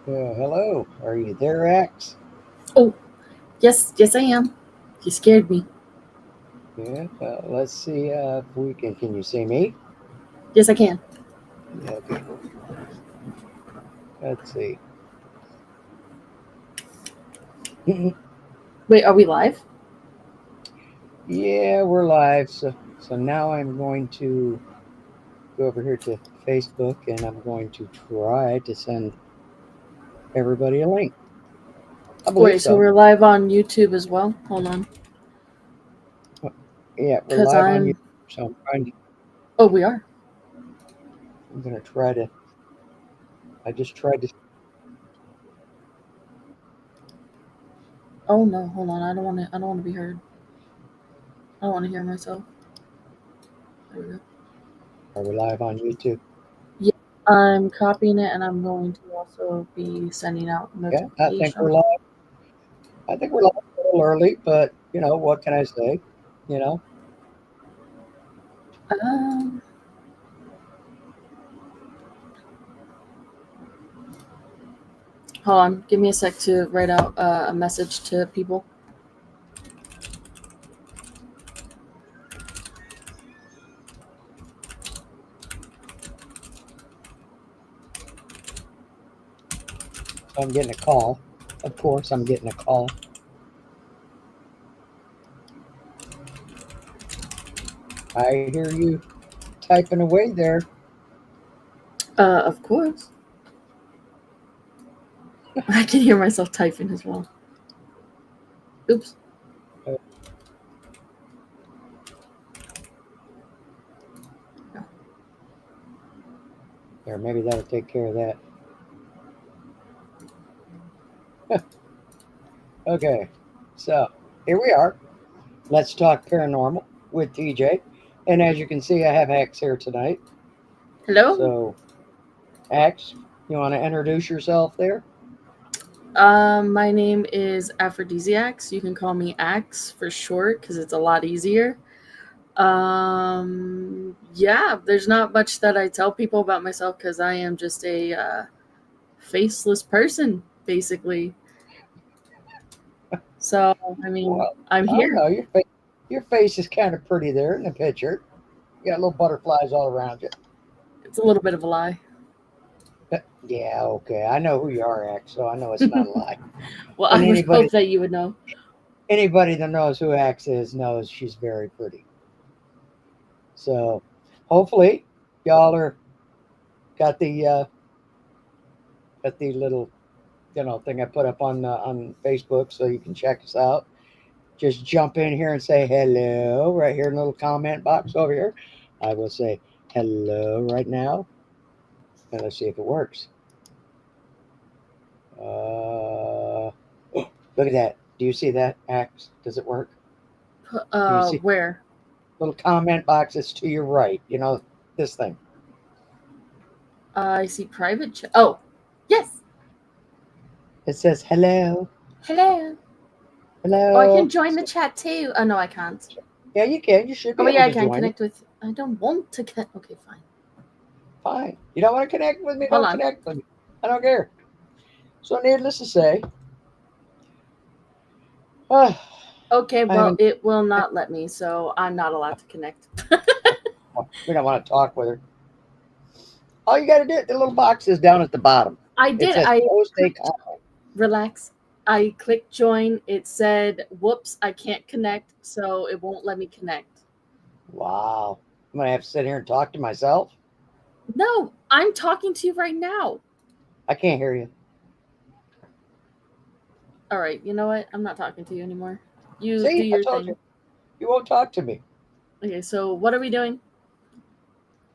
Hello, are you there, X? Oh, yes, I am. You scared me. Yeah, let's see if we can. Can you see me? Yes, I can. Yeah, okay, let's see. Wait, are we live? Yeah, we're live. So now I'm going to go over here to Facebook and I'm going to try to send everybody a link. I believe Wait, so so. we're live on YouTube as well? Hold on. Yeah, we're Because live on YouTube. I'm. So I'm trying to. Oh, we are. I'm gonna try to. I just tried to. Oh, no, hold on. I don't want to be heard. I don't want to hear myself. There we go. Are we live on YouTube? Yeah, I'm copying it and I'm going to also be sending out Yeah, I think notification. we're live. I think we're live a little early, but what can I say? You know. Um, Hold on. Give me a sec to write out a message to people. So I'm getting a call. Of course, I'm getting a call. I hear you typing away there. Of course. I can hear myself typing as well. Oops. Uh, There, maybe that'll take care of that. Okay, so here we are. Let's talk paranormal with TJ. And as you can see, I have Axe here tonight. Hello? So, Axe, you want to introduce yourself there? My name is Aphrodisiacs. You can call me Axe for short because it's a lot easier. Yeah, there's not much that I tell people about myself because I am just a faceless person, basically. So, I mean, Well, I'm I don't here. know. Your face is kind of pretty there in the picture. You got little butterflies all around you. It's a little bit of a lie. Yeah, okay. I know who you are, Axe, so I know it's not a lie. Well, I And would hope that you would know. anybody that knows who Axe is knows she's very pretty. So hopefully y'all are got the little thing I put up on Facebook so you can check us out. Just jump in here and say hello right here in the little comment box over here. I will say hello right now, and let's see if it works. Look at that. Do you see that, Axe? Does it work? Do you see Where? little comment boxes to your right? This thing. I see private chat. Oh, yes. It says hello, Hello. Oh, I can hello. join the chat too. Oh, no, I can't. Yeah, you can. You should Oh, be yeah, able I to can join it. connect with. I don't want to connect. Okay, fine. Fine. You don't want to connect with me? Hold Don't on. connect with me. I don't care. So, needless to say, uh, Okay, I well, haven't. it will not let me, so I'm not allowed to connect. We don't want to talk with her. All you got to do, the little box is down at the bottom. I It did. says I post a clicked comment. relax. I clicked join. It said, whoops, I can't connect, so it won't let me connect. Wow. I'm going to have to sit here and talk to myself. No, I'm talking to you right now. I can't hear you. All right, you know what? I'm not talking to you anymore. You do See, I your told you. thing. You won't talk to me. Okay, so what are we doing?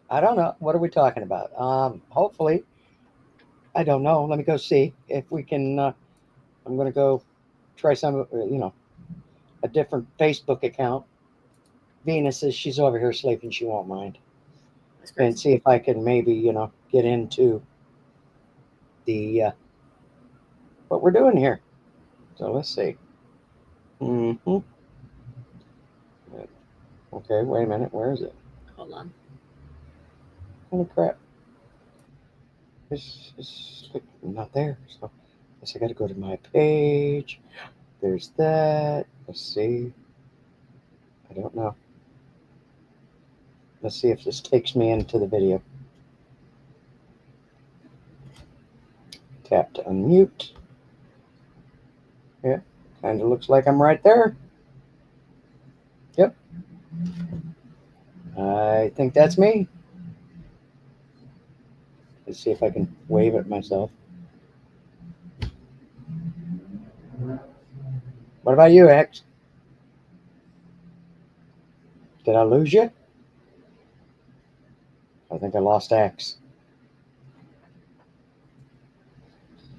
I don't know. What are we talking about? Hopefully, I don't know. Let me go see if we can. I'm going to go try a different Facebook account. Venus says she's over here sleeping. She won't mind. That's And crazy. see if I can maybe, get into the what we're doing here. So let's see. Hmm. Okay, wait a minute. Where is it? Hold on. Holy crap. It's not there. So I guess I got to go to my page. There's that. Let's see. I don't know. Let's see if this takes me into the video. Tap to unmute. Yeah, kind of looks like I'm right there. Yep. I think that's me. Let's see if I can wave at myself. What about you, X? Did I lose you? I think I lost X.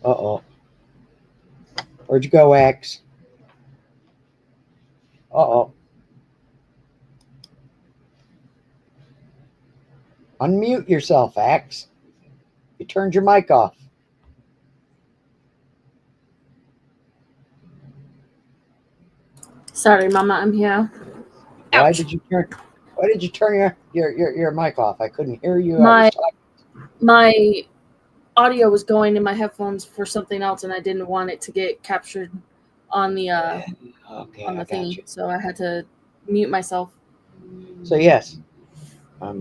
Uh-oh. Where'd you go, X? Uh-oh. Unmute yourself, X. You turned your mic off. Sorry, Mama, I'm here. Why Ouch. did you turn your mic off? I couldn't hear you. I was My talking. my audio was going in my headphones for something else, and I didn't want it to get captured on the Okay, on the I got thingy, you. so I had to mute myself. So yes, I've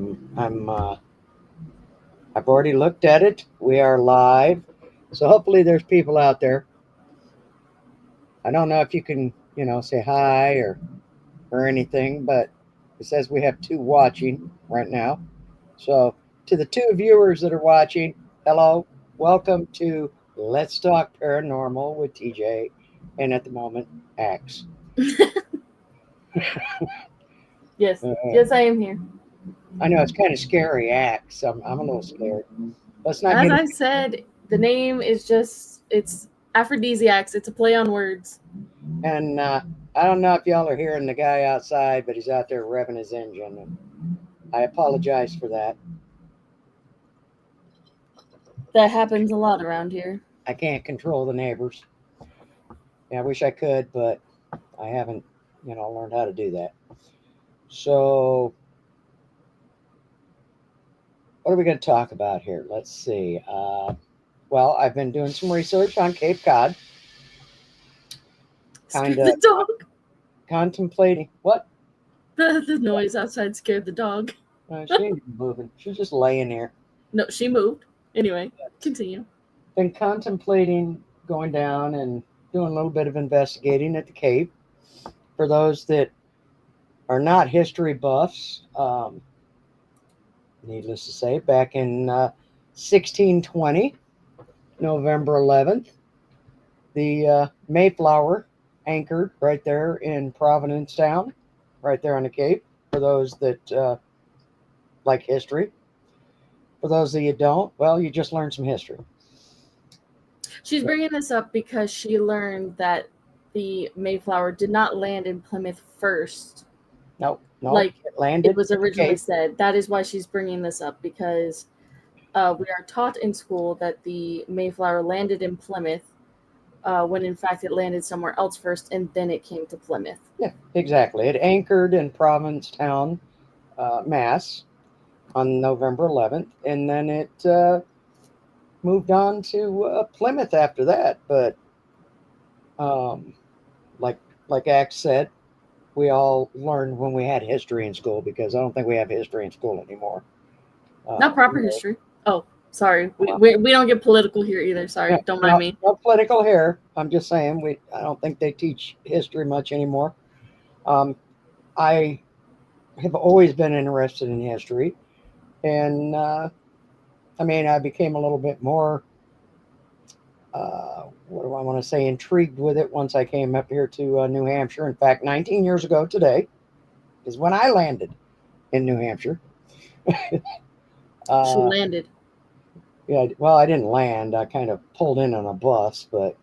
already looked at it. We are live. So hopefully there's people out there. I don't know if you can, say hi or anything, but it says we have 2 watching right now. So to the 2 viewers that are watching, hello, welcome to Let's Talk Paranormal with TJ, and at the moment, Axe. Yes, Uh, yes, I am here. I know it's kind of scary, Axe. I'm a little scared. Let's not As get. I said, the name is it's aphrodisiacs. It's a play on words. And I don't know if y'all are hearing the guy outside, but he's out there revving his engine. And I apologize for that. That happens a lot around here. I can't control the neighbors. Yeah, I wish I could, but I haven't, learned how to do that. So, what are we going to talk about here? Let's see. Well, I've been doing some research on Cape Cod, kind Scared of the dog. contemplating what? The noise outside scared the dog. She ain't moving. She's just laying there. No, she moved. Anyway, continue. Been contemplating going down and doing a little bit of investigating at the Cape. For those that are not history buffs, needless to say, back in 1620, November 11th, the Mayflower anchored right there in Providencetown, right there on the Cape. For those that like history, for those that you don't, well, you just learned some history. She's bringing this up because she learned that the Mayflower did not land in Plymouth first. No, Like it landed. it was at the originally Cape. said. That is why she's bringing this up, because we are taught in school that the Mayflower landed in Plymouth when in fact it landed somewhere else first, and then it came to Plymouth. Yeah, exactly. It anchored in Provincetown, Mass, on November 11th, and then it moved on to Plymouth after that. But um, like Axe said, we all learned when we had history in school, because I don't think we have history in school anymore. Not proper history. Oh, sorry. We don't get political here either. Sorry. Don't mind me. No political here. I'm just saying I don't think they teach history much anymore. I have always been interested in history, and I became a little bit more. What do I want to say? Intrigued with it once I came up here to New Hampshire. In fact, 19 years ago today is when I landed in New Hampshire. She landed. Yeah, well, I didn't land. I kind of pulled in on a bus, but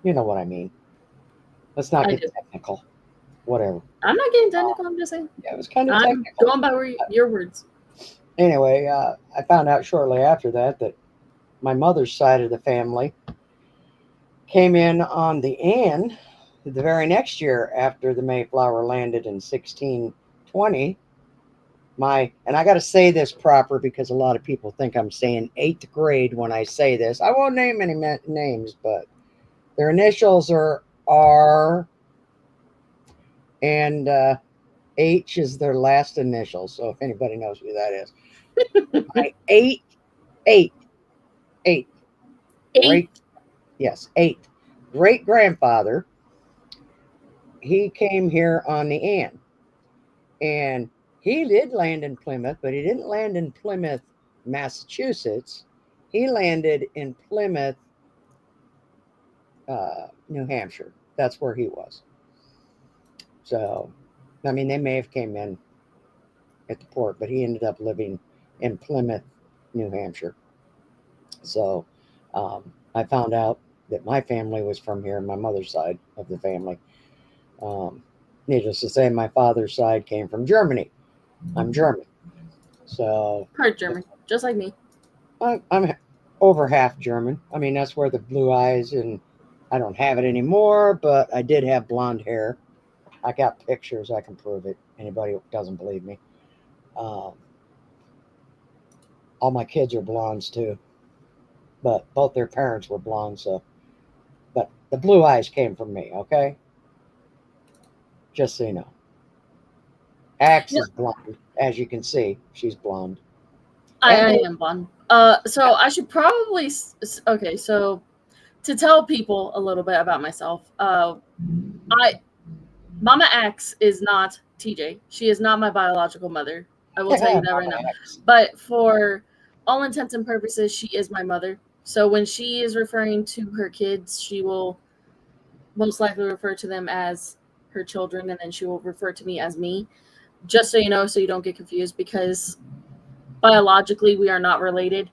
you know what I mean. Let's not get technical. Whatever. I'm not getting technical. I'm just saying. Yeah, it was kind of I'm technical. going by your words. Anyway, I found out shortly after that my mother's side of the family came in on the Anne the very next year after the Mayflower landed in 1620. and I got to say this proper because a lot of people think I'm saying 8th grade when I say this. I won't name any names, but their initials are R, and H is their last initial. So if anybody knows who that is, my eight, eight, Eight. great, yes, eight great grandfather. He came here on the Ann, and he did land in Plymouth, but he didn't land in Plymouth, Massachusetts. He landed in Plymouth, New Hampshire. That's where he was. So, I mean, they may have came in at the port, but he ended up living in Plymouth, New Hampshire. So, I found out that my family was from here, my mother's side of the family. Um, Needless to say, my father's side came from Germany. I'm German. So, Part German, just like me. I'm over half German. I mean, that's where the blue eyes, and I don't have it anymore, but I did have blonde hair. I got pictures. I can prove it. Anybody who doesn't believe me. Um, all my kids are blondes too, but both their parents were blonde. So, but the blue eyes came from me. Okay, just so you know. Axe Yeah, is blonde, as you can see. She's blonde. I, And I they, am blonde. So I should probably okay. So to tell people a little bit about myself, I Mama X is not TJ. She is not my biological mother. I will tell you that right Mama now. Axe. But for all intents and purposes, she is my mother. So when she is referring to her kids, she will most likely refer to them as her children, and then she will refer to me as me. Just so you know, so you don't get confused, because biologically we are not related.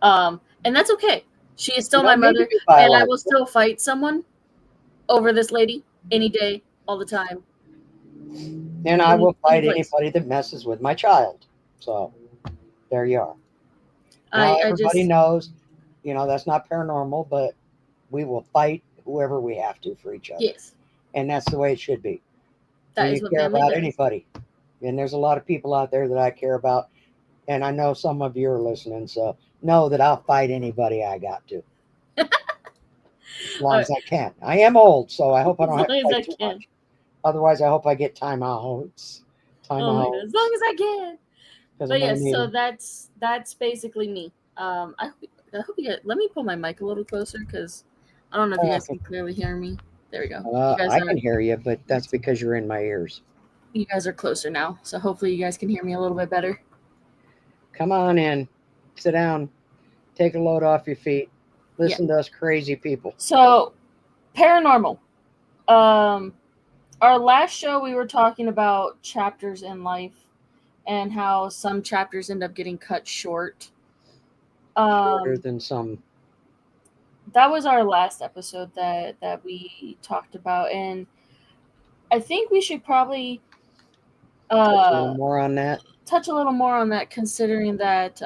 And that's okay. She is You still my don't need to mother, be and I will biological. still fight someone over this lady any day, all the time, And I will any fight place. anybody that messes with my child. So there you are. Now I everybody just knows, that's not paranormal, but we will fight whoever we have to for each other. yes, And that's the way it should be when that you is what care family about does. anybody. And there's a lot of people out there that I care about. And I know some of you are listening. So know that I'll fight anybody I got to as long Uh, as I can. I am old, so I hope I as don't long have to as I fight too can. much. Otherwise, I hope I get timeouts. Oh my god, as long Timeouts. as I can. Because I'm But going to yes, need so them. that's basically me. I hope you get. Let me pull my mic a little closer, because I don't know if you guys Okay. can clearly hear me. There we go. You guys I are can hear you, but that's because you're in my ears. you guys are closer now, so hopefully you guys can hear me a little bit better. Come on in. Sit down. Take a load off your feet. Yeah. Listen to us crazy people. So paranormal. Um, our last show we were talking about chapters in life and how some chapters end up getting cut short. Shorter Um, than some. that was our last episode that we talked about, and I think we should probably Touch a little uh more on that. touch a little more on that, considering that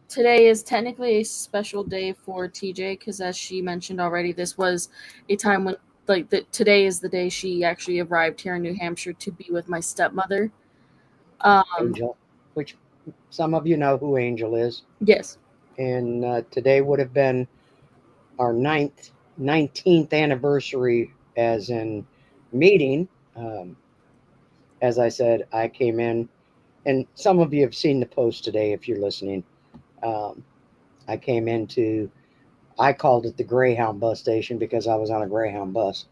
today is technically a special day for TJ, because as she mentioned already, this was a time when, like, today is the day she actually arrived here in New Hampshire to be with my stepmother. Um, Angel, which some of you know who Angel is. yes, And today would have been our 19th anniversary, as in meeting. Um, as I said, I came in, and some of you have seen the post today if you're listening. Um, I came into, I called it the Greyhound bus station because I was on a Greyhound bus,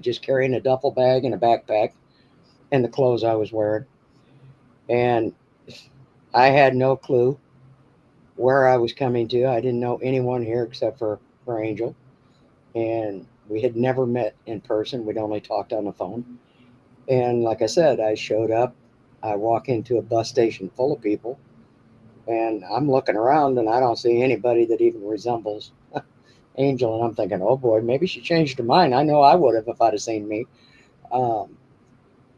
just carrying a duffel bag and a backpack and the clothes I was wearing. And I had no clue where I was coming to. I didn't know anyone here except for Angel. And we had never met in person. We'd only talked on the phone. And like I said, I showed up. I walk into a bus station full of people, and I'm looking around and I don't see anybody that even resembles Angel. And I'm thinking, oh boy, maybe she changed her mind. I know I would have if I'd have seen me. Um,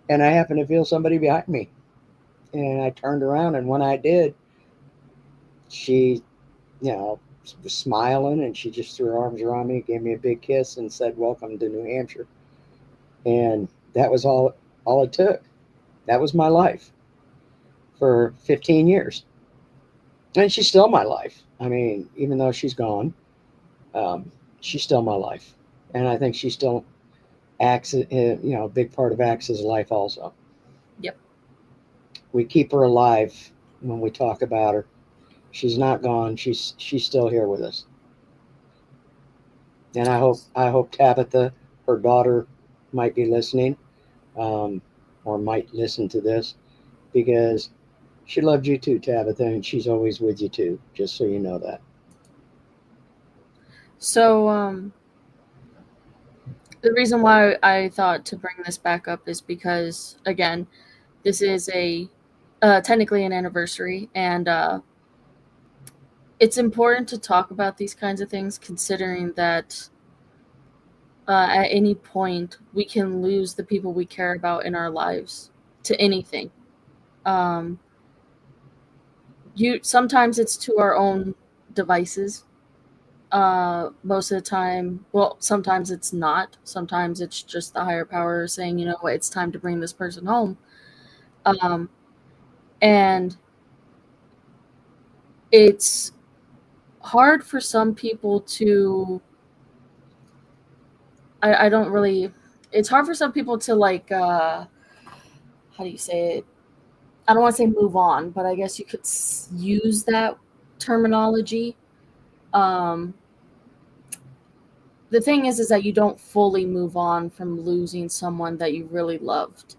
and I happened to feel somebody behind me. And I turned around, and when I did, she, you know, was smiling, and she just threw her arms around me, gave me a big kiss, and said, "Welcome to New Hampshire." And that was all it took. That was my life for 15 years. And she's still my life. I mean, even though she's gone, um, she's still my life. And I think she still acts, a big part of Axe's life also. Yep. We keep her alive when we talk about her. She's not gone. She's still here with us. And I hope Tabitha, her daughter, might be listening, um, or might listen to this, because she loved you too, Tabitha, and she's always with you too. Just so you know that. So, the reason why I thought to bring this back up is because, again, this is technically an anniversary, and it's important to talk about these kinds of things, considering that at any point we can lose the people we care about in our lives to anything. Um, sometimes it's to our own devices. Most of the time, well, sometimes it's not. Sometimes it's just the higher power saying, you know what, it's time to bring this person home. Um, and it's hard for some people to, I don't really, it's hard for some people to like, how do you say it? I don't want to say move on, but I guess you could use that terminology. Um, the thing is that you don't fully move on from losing someone that you really loved.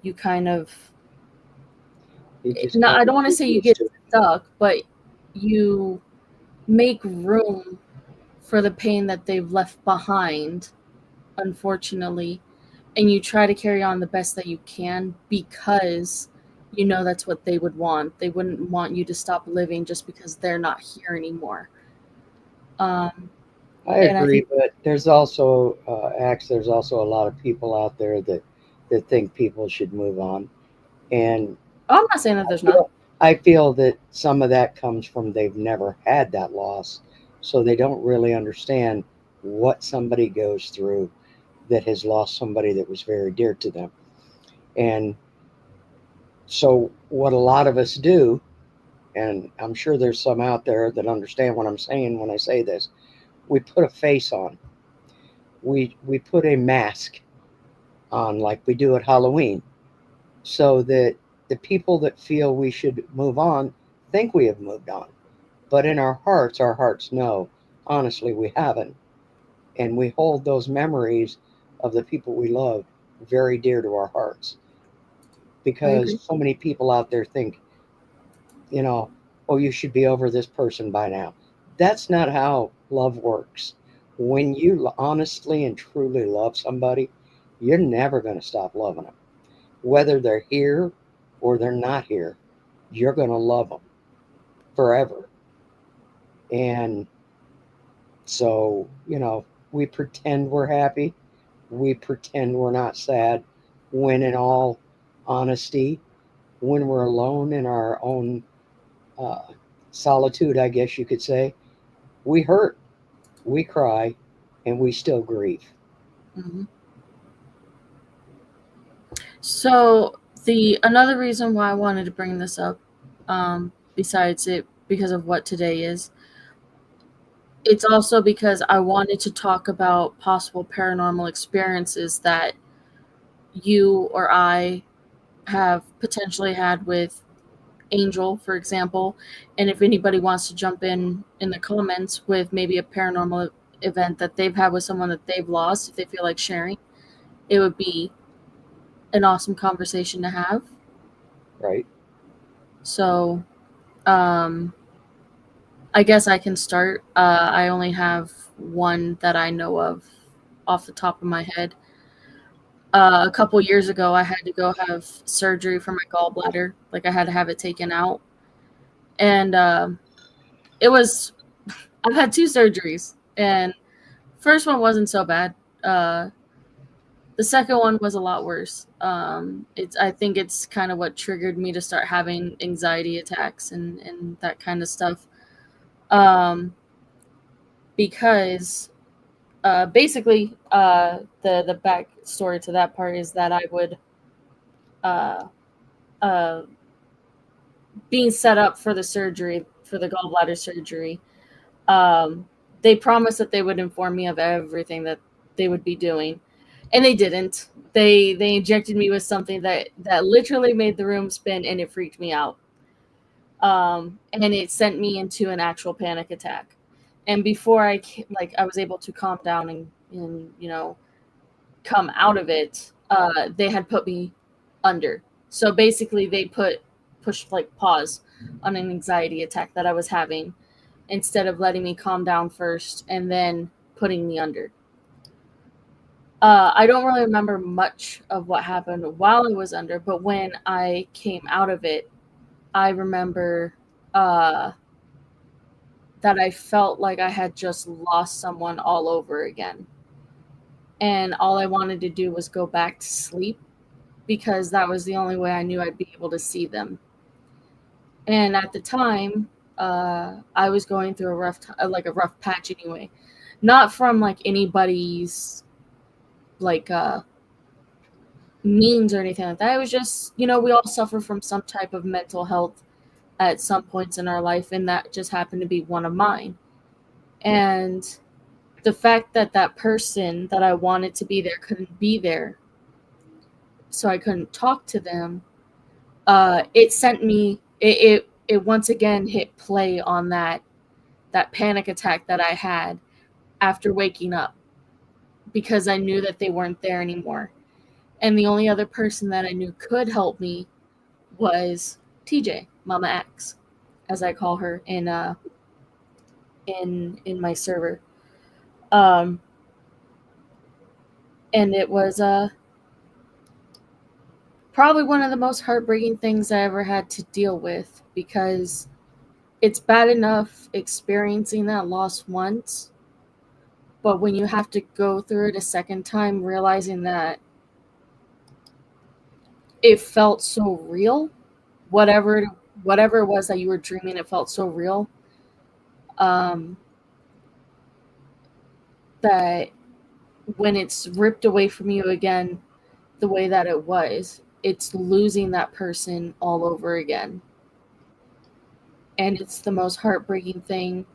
You kind of, You just no, kind I of don't want to get say you used get to it. stuck, but you make room for the pain that they've left behind, unfortunately, and you try to carry on the best that you can because you know that's what they would want. They wouldn't want you to stop living just because they're not here anymore. Um, I and I agree, think, but there's also Axe. There's also a lot of people out there that think people should move on, and oh, I'm not saying that I there's not. feel I feel that some of that comes from they've never had that loss, so they don't really understand what somebody goes through that has lost somebody that was very dear to them. And so, what a lot of us do, and I'm sure there's some out there that understand what I'm saying when I say this, we put a face on. We put a mask on like we do at Halloween, so that the people that feel we should move on think we have moved on. But in our hearts know, honestly, we haven't. And we hold those memories of the people we love very dear to our hearts, I because agree. so many people out there think, you know, oh, you should be over this person by now. That's not how love works. When you honestly and truly love somebody, you're never going to stop loving them. Whether they're here or they're not here, you're going to love them forever. And so, we pretend we're happy, we pretend we're not sad, when in all honesty, when we're alone in our own uh, solitude, I guess you could say, we hurt, we cry, and we still grieve. Hmm. So the another reason why I wanted to bring this up, besides it because of what today is, it's also because I wanted to talk about possible paranormal experiences that you or I have potentially had with Angel, for example. And if anybody wants to jump in the comments with maybe a paranormal event that they've had with someone that they've lost, if they feel like sharing, it would be an awesome conversation to have. Right? So, um, I guess I can start. I only have one that I know of off the top of my head. A couple years ago, I had to go have surgery for my gallbladder. Like I had to have it taken out, and it was. I've had two surgeries, and first one wasn't so bad. Uh, the second one was a lot worse. It's I think it's kind of what triggered me to start having anxiety attacks and that kind of stuff. Um, because basically the back story to that part is that I would uh, uh, being set up for the surgery, for the gallbladder surgery, um, they promised that they would inform me of everything that they would be doing, and they didn't. They injected me with something that literally made the room spin, and it freaked me out. And it sent me into an actual panic attack. And before I was able to calm down and come out of it, they had put me under. So basically, they pushed like pause on an anxiety attack that I was having, instead of letting me calm down first and then putting me under. I don't really remember much of what happened while I was under, but when I came out of it, I remember uh, that I felt like I had just lost someone all over again. And all I wanted to do was go back to sleep, because that was the only way I knew I'd be able to see them. And at the time, I was going through a rough patch anyway, not from like anybody's like means or anything like that. It was just, we all suffer from some type of mental health at some points in our life, and that just happened to be one of mine. And the fact that that person that I wanted to be there couldn't be there, so I couldn't talk to them, it sent me it once again hit play on that panic attack that I had after waking up, because I knew that they weren't there anymore. And the only other person that I knew could help me was TJ, Mama X, as I call her in my server. Um, and it was probably one of the most heartbreaking things I ever had to deal with, because it's bad enough experiencing that loss once, but when you have to go through it a second time, realizing that it felt so real, whatever whatever it was that you were dreaming, it felt so real, um, that when it's ripped away from you again the way that it was, it's losing that person all over again. And it's the most heartbreaking thing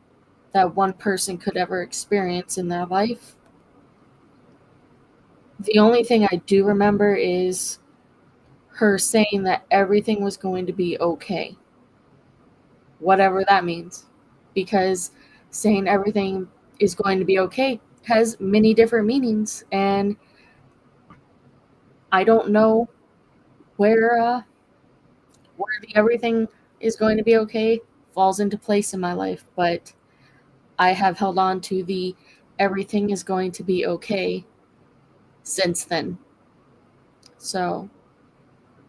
that one person could ever experience in their life. The only thing I do remember is her saying that everything was going to be okay, whatever that means. Because saying everything is going to be okay has many different meanings, and I don't know where the everything is going to be okay falls into place in my life, but I have held on to the everything is going to be okay since then. So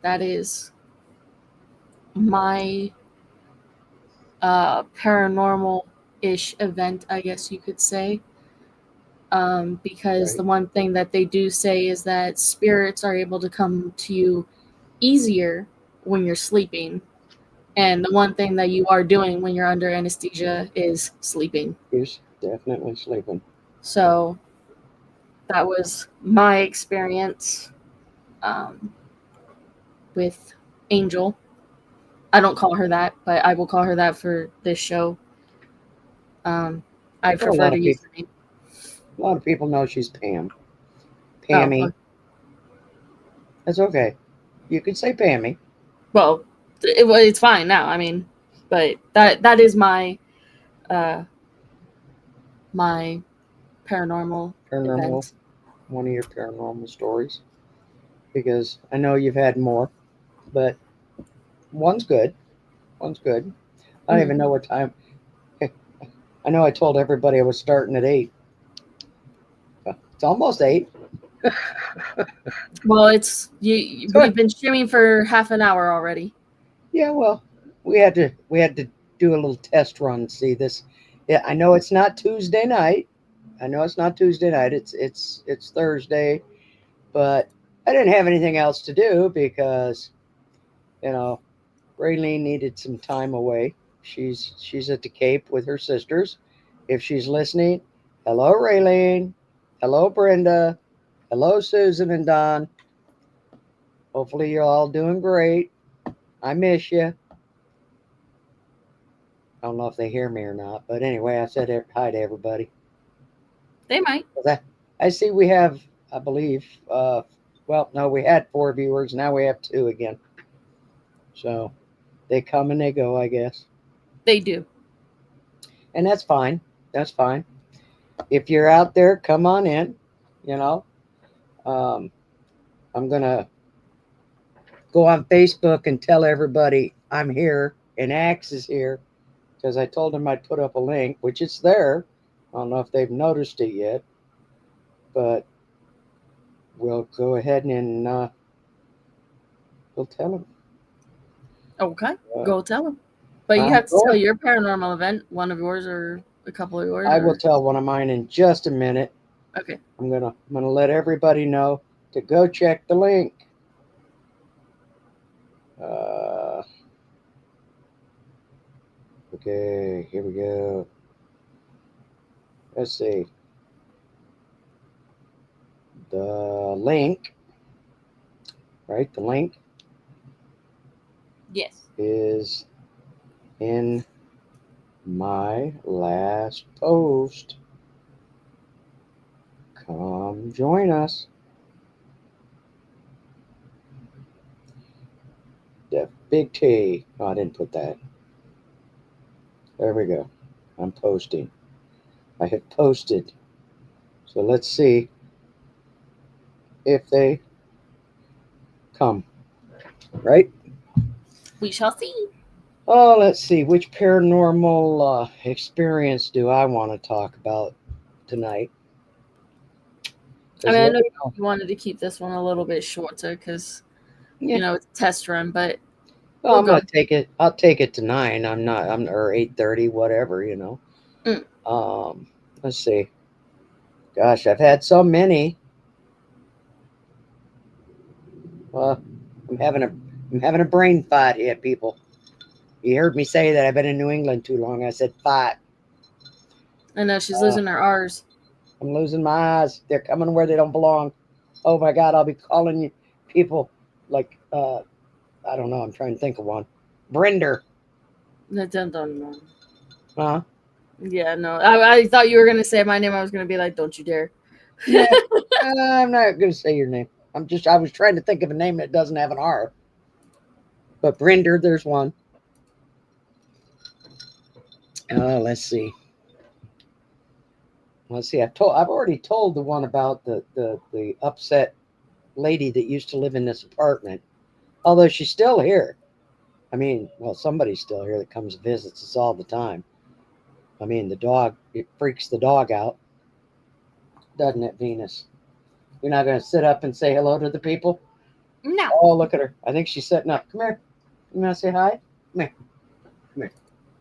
that is my paranormal ish event, I guess you could say. Because Right. the one thing that they do say is that spirits are able to come to you easier when you're sleeping. And the one thing that you are doing when you're under anesthesia is sleeping. He's definitely sleeping. So that was my experience um, with Angel. I don't call her that, but I will call her that for this show. Um, I Well, prefer to use the name. a lot of people know she's Pam. Oh, Pammy. That's okay. You could say Pammy. well, it's fine now. I mean, but that is uh, my paranormal Paranormal, event. one of your paranormal stories. Because I know you've had more, but one's good. One's good. I don't Mhm. even know what time. I know I told everybody I was starting at 8. It's almost 8. Well, it's you. So We've been streaming for half an hour already. yeah, well, we had to do a little test run. See this. Yeah, I know it's not Tuesday night. I know it's not Tuesday night. It's Thursday, but I didn't have anything else to do because you know Raylene needed some time away. She's at the Cape with her sisters. If she's listening, hello Raylene, hello Brenda, hello Susan and Don. Hopefully you're all doing great. I miss you. I don't know if they hear me or not, but anyway, I said hi to everybody. They might. 'Cause I see we have, I believe, well, no, we had 4 viewers. Now we have 2 again. So they come and they go, I guess. They do. And that's fine. That's fine. If you're out there, come on in. You know, um, I'm going to go on Facebook and tell everybody I'm here and Axe is here because I told them I'd put up a link, which is there. I don't know if they've noticed it yet, but we'll go ahead and we'll tell them. Okay, go tell them. But you have to tell your paranormal event, one of yours or a couple of yours. I will tell one of mine in just a minute. Okay. I'm gonna let everybody know to go check the link. Okay, here we go. Let's see. The link, right? The link. Yes. Is in my last post. Come join us. The big T. Oh, I didn't put that. There we go. I'm posting. I have posted. So let's see if they come. Right? We shall see. Oh, let's see. Which paranormal experience do I want to talk about tonight? I mean, I know you wanted to keep this one a little bit shorter because, you know, it's a test run, but well, I'm gonna take it. I'll take it to 9. I'm or 8:30, whatever, you know. Let's see. Gosh, I've had so many. Well, I'm having a brain fight here, people. You heard me say that I've been in New England too long. I said fight. I know she's losing her R's. I'm losing my eyes. They're coming where they don't belong. Oh my God, I'll be calling you people like I don't know. I'm trying to think of one. Brender. No. Huh? Yeah, no. I thought you were gonna say my name. I was gonna be like, "Don't you dare." Yeah, I'm not gonna say your name. I was trying to think of a name that doesn't have an R. But Brender, there's one. Let's see. I've already told the one about the upset lady that used to live in this apartment. Although she's still here. I mean, well, somebody's still here that comes and visits us all the time. I mean, it freaks the dog out, doesn't it, Venus? You're not going to sit up and say hello to the people? No. Oh, look at her. I think she's setting up. Come here. You want to say hi? Come here. Come here.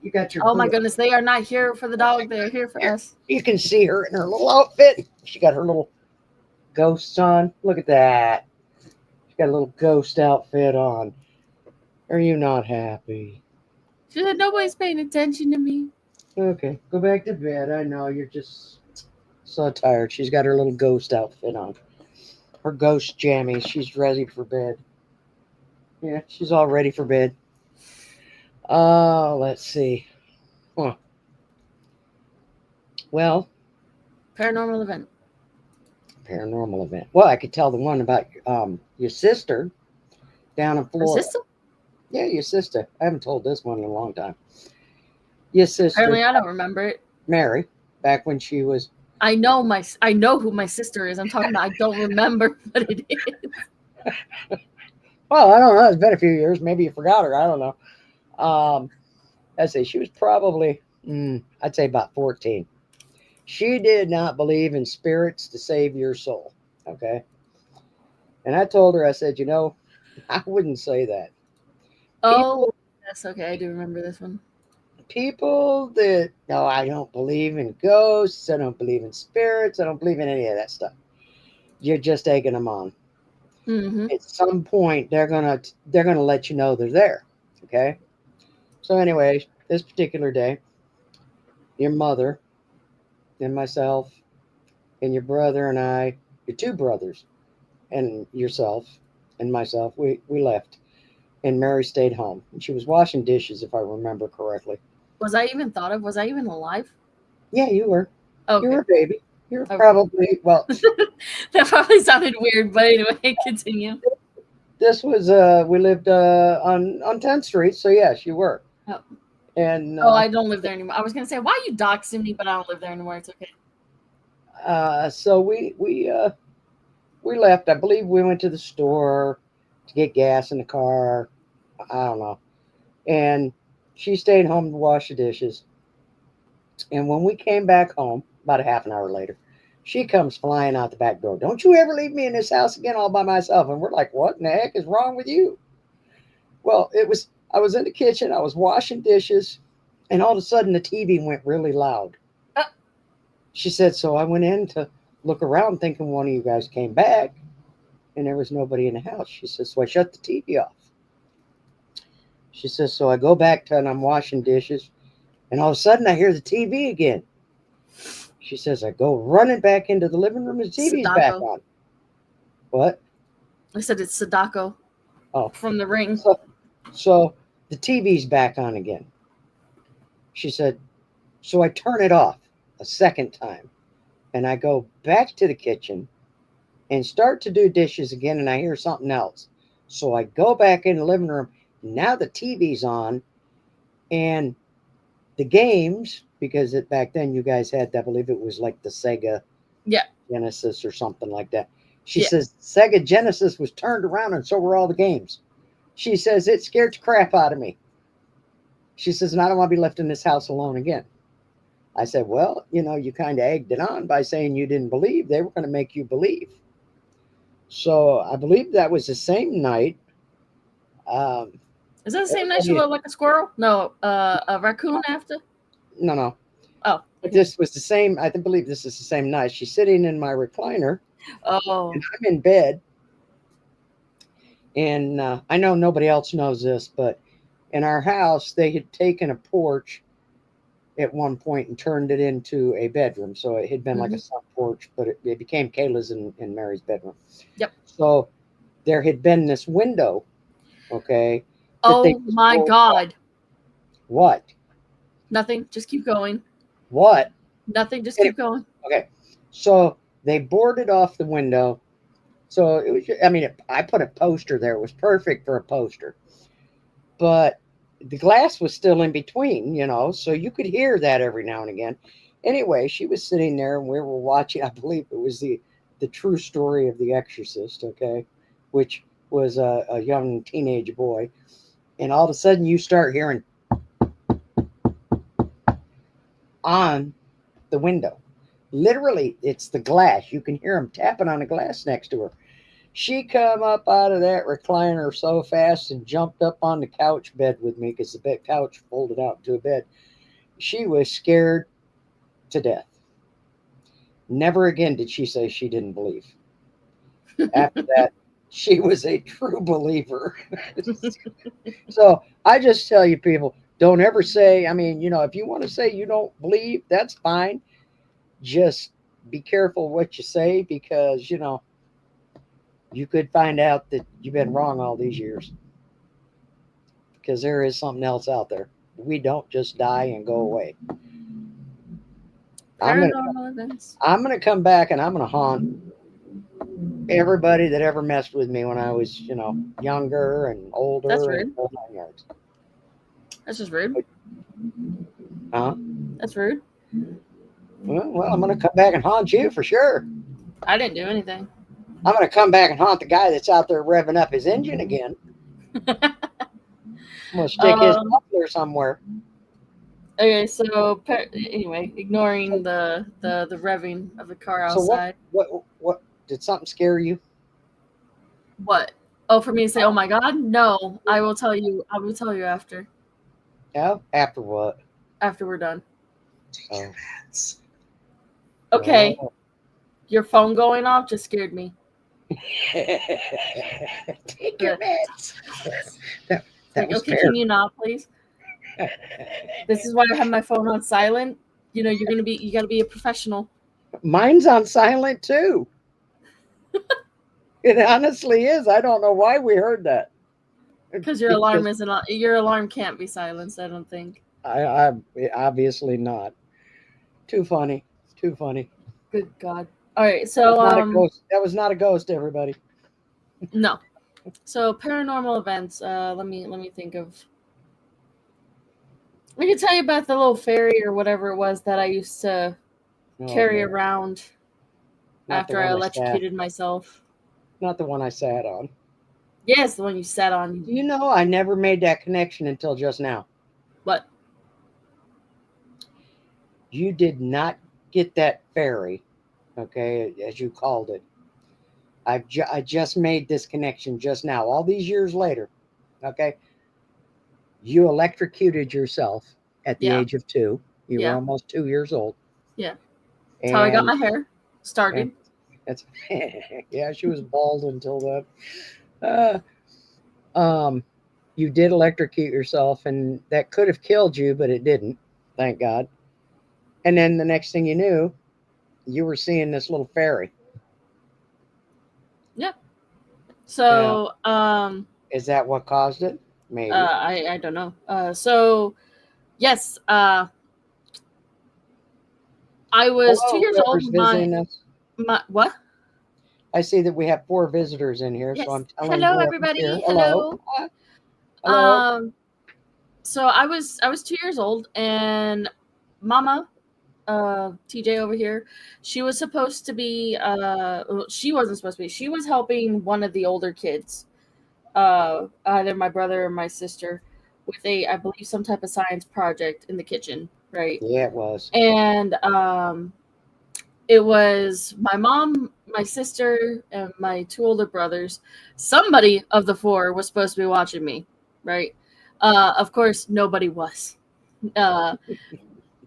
You got your. Oh my goodness, they are not here for the dog. They're here for us. You can see her in her little outfit. She got her little ghosts on. Look at that. She got a little ghost outfit on. Are you not happy? She said, "Nobody's paying attention to me." Okay, go back to bed. I know you're just so tired. She's got her little ghost outfit on. Her ghost jammies. She's ready for bed. Yeah, she's all ready for bed. Let's see. Huh. Well, paranormal event. Well, I could tell the one about your sister down in Florida. Your sister? Yeah, your sister. I haven't told this one in a long time. Your sister. Apparently, I don't remember it. Mary, back when she was. I know who my sister is. I'm talking about. I don't remember what it is. Well, I don't know. It's been a few years. Maybe you forgot her. I don't know. I'd say she was probably, I'd say about 14. She did not believe in spirits to save your soul. Okay. And I told her, I said, I wouldn't say that. Oh, that's okay. I do remember this one. People that, no, I don't believe in ghosts. I don't believe in spirits. I don't believe in any of that stuff. You're just egging them on. Mm-hmm. At some point, they're gonna let you know they're there. Okay. So anyway, this particular day, your mother and myself and your brother and I, your 2 brothers and yourself, and myself, we left, and Mary stayed home. And she was washing dishes, if I remember correctly. Was I even thought of? Was I even alive? Yeah, you were. You were Okay. a baby. You were Okay. probably, well, That probably sounded weird, but anyway, continue. this was, we lived on 10th Street, so yes, you were. Oh. And Oh, I don't live there anymore. I was gonna say, why are you doxing me? But I don't live there anymore. It's okay. so we left. I believe we went to the store to get gas in the car. I don't know. And she stayed home to wash the dishes. And when we came back home, about a half an hour later, she comes flying out the back door. Don't you ever leave me in this house again all by myself. And we're like, what in the heck is wrong with you? Well, I was in the kitchen, I was washing dishes, and all of a sudden the TV went really loud. Uh, She said, so I went in to look around thinking one of you guys came back, and there was nobody in the house. She says, so I shut the TV off. She says, so I go back to and I'm washing dishes, and all of a sudden I hear the TV again. She says, I go running back into the living room, and the TV's back Sadako. on. What? I said it's Sadako Oh, from The Ring. so the TV's back on again. She said, so I turn it off a second time, and I go back to the kitchen and start to do dishes again, and I hear something else. So I go back in the living room. Now the TV's on, and the games, because back then you guys had, I believe it was like the Sega Yeah. Genesis or something like that. She Yeah. says Sega Genesis was turned around, and so were all the games. She says it scared the crap out of me. She says, and I don't want to be left in this house alone again. I said, well, you kind of egged it on by saying you didn't believe. They were going to make you believe. So I believe that was the same night. Um, Is that the same night she looked like a squirrel? No, a raccoon after? no. Oh. But this was the same. I believe this is the same night. She's sitting in my recliner. Oh. And I'm in bed. And I know nobody else knows this, but in our house, they had taken a porch at one point and turned it into a bedroom. So it had been like a sub porch, but it became Kayla's and Mary's bedroom. Yep. So there had been this window, okay? Oh my God. What? Nothing. Just keep going. What? Nothing. Just keep going. Okay. So they boarded off the window. So it was, I put a poster there. It was perfect for a poster. But the glass was still in between, so you could hear that every now and again. Anyway, she was sitting there and we were watching, I believe it was the true story of The Exorcist, okay, which was a young teenage boy. And all of a sudden you start hearing on the window. Literally, it's the glass. You can hear him tapping on the glass next to her. She come up out of that recliner so fast and jumped up on the couch bed with me because the bed couch folded out into a bed. She was scared to death. Never again did she say she didn't believe. After that, she was a true believer. So I just tell you, people, don't ever say, if you want to say you don't believe, that's fine. Just be careful what you say because, you could find out that you've been wrong all these years because there is something else out there. We don't just die and go away. Paranormal events. I'm going to come back and I'm going to haunt everybody that ever messed with me when I was, younger and older. That's rude. And whole 9 yards. That's just rude. Huh? That's rude. Well, I'm going to come back and haunt you for sure. I didn't do anything. I'm going to come back and haunt the guy that's out there revving up his engine again. I'm going to stick his muffler somewhere. Okay, so anyway, ignoring the revving of the car outside. So what did something scare you? What? Oh, for me to say, "Oh my God"? No, I will tell you. I will tell you after. Yeah, after what? After we're done. Take your meds. Okay. Oh. Your phone going off just scared me. Take your meds. That was okay, can you not, please? This is why I have my phone on silent. You gotta be a professional. Mine's on silent too. It honestly is. I don't know why we heard that. Because your alarm isn't on. Your alarm can't be silenced, I don't think. I obviously not. Too funny. Too funny. Good God. All right, That was so not a ghost. That was not a ghost, everybody. no. So paranormal events. Let me think of. I can tell you about the little fairy or whatever it was that I used to Oh, carry Lord. around Not the after I one I sat. electrocuted myself. Not the one I sat on. Yes, the one you sat on. Do you know I never made that connection until just now? What? You did not get that fairy, okay, as you called it. I just made this connection just now, all these years later. Okay, you electrocuted yourself at the Yeah, age of 2. You were yeah, almost 2 years old, yeah. That's how I got and my hair and started. that's yeah. She was bald until then. Um, you did electrocute yourself, and that could have killed you, but it didn't. Thank God. And then the next thing you knew, you were seeing this little fairy. Yeah. Now, So is that what caused it? Maybe. I don't know. So yes, I was two Hello, years old. whoever's visiting us. My what? I see that we have 4 visitors in here, so Yes. I'm telling Hello, whoever's here, everybody. hello. Hello. Hello. Um. So I was 2 years old, and Mama, TJ over here, she was supposed to be. Well, she wasn't supposed to be. She was helping one of the older kids, either my brother or my sister, with I believe, some type of science project in the kitchen, right? Yeah, it was. And it was my mom, my sister, and my 2 older brothers. Somebody of the 4 was supposed to be watching me, right? Of course, nobody was. Uh,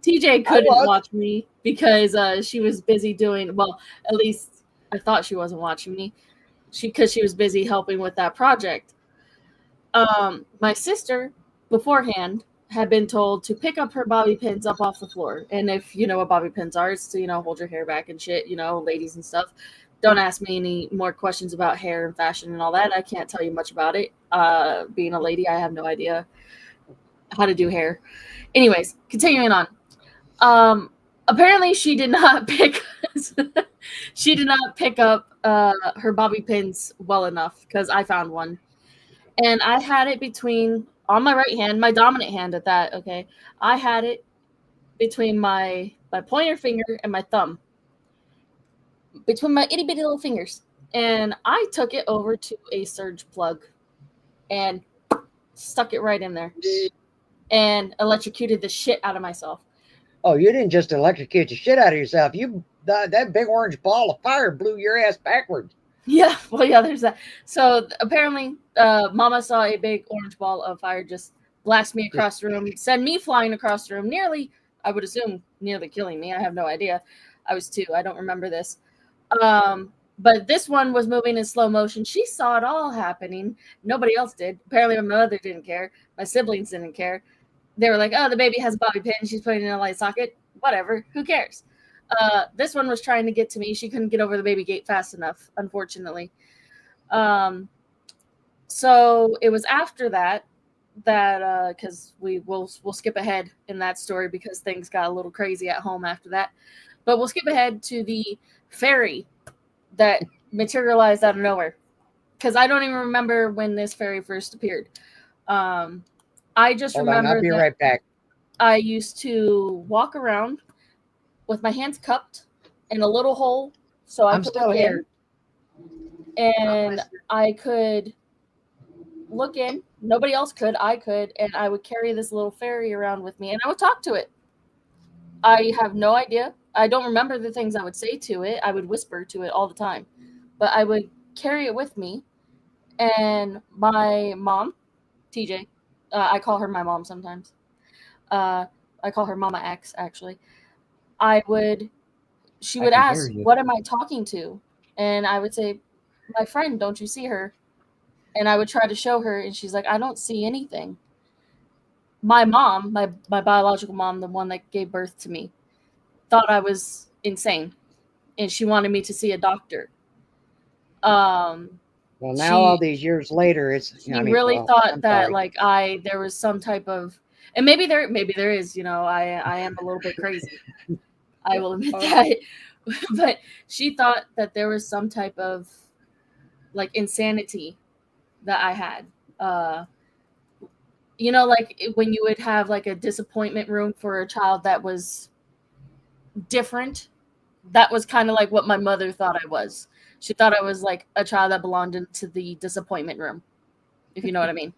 TJ I couldn't was. watch me because she was busy doing, well, at least I thought she wasn't watching me. Because she was busy helping with that project. My sister, beforehand, had been told to pick up her bobby pins up off the floor. And if you know what bobby pins are, it's to, hold your hair back and shit, ladies and stuff. Don't ask me any more questions about hair and fashion and all that. I can't tell you much about it. Being a lady, I have no idea how to do hair. Anyways, continuing on. Apparently she did not pick she did not pick up her bobby pins well enough, because I found one. And I had it between, on my right hand, my dominant hand at that, okay? I had it between my pointer finger and my thumb, between my itty bitty little fingers. And I took it over to a surge plug and stuck it right in there and electrocuted the shit out of myself. Oh, you didn't just electrocute the shit out of yourself. That big orange ball of fire blew your ass backwards. Yeah, well, yeah, there's that. So apparently, Mama saw a big orange ball of fire just blast me across the room, send me flying across the room, nearly, I would assume, nearly killing me. I have no idea. I was 2. I don't remember this. But this one was moving in slow motion. She saw it all happening. Nobody else did. Apparently, my mother didn't care. My siblings didn't care. They were like, "Oh, the baby has a bobby pin. She's putting it in a light socket. Whatever. Who cares?" This one was trying to get to me. She couldn't get over the baby gate fast enough, unfortunately. So it was after that because we'll skip ahead in that story because things got a little crazy at home after that. But we'll skip ahead to the fairy that materialized out of nowhere, because I don't even remember when this fairy first appeared. I just Hold on, I'll remember be that right back. I used to walk around with my hands cupped in a little hole so I I'm could still look here. in, and I could look in. Nobody else could. I could, and I would carry this little fairy around with me, and I would talk to it. I have no idea. I don't remember the things I would say to it. I would whisper to it all the time, but I would carry it with me. And my mom, TJ, I call her my mom sometimes. I call her Mama X, actually. I would She I would can hear ask, you. "What am I talking to?" And I would say, "My friend, don't you see her?" And I would try to show her, and she's like, "I don't see anything." My mom, my biological mom, the one that gave birth to me, thought I was insane, and she wanted me to see a doctor. Well, now all She these years later, it's. she I mean, really well, thought I'm that sorry. like there was some type of, and maybe there is, I am a little bit crazy. I will admit Oh, that. But she thought that there was some type of like insanity that I had. Uh like when you would have like a disappointment room for a child that was different, that was kind of like what my mother thought I was. She thought I was like a child that belonged into the disappointment room, if you know what I mean.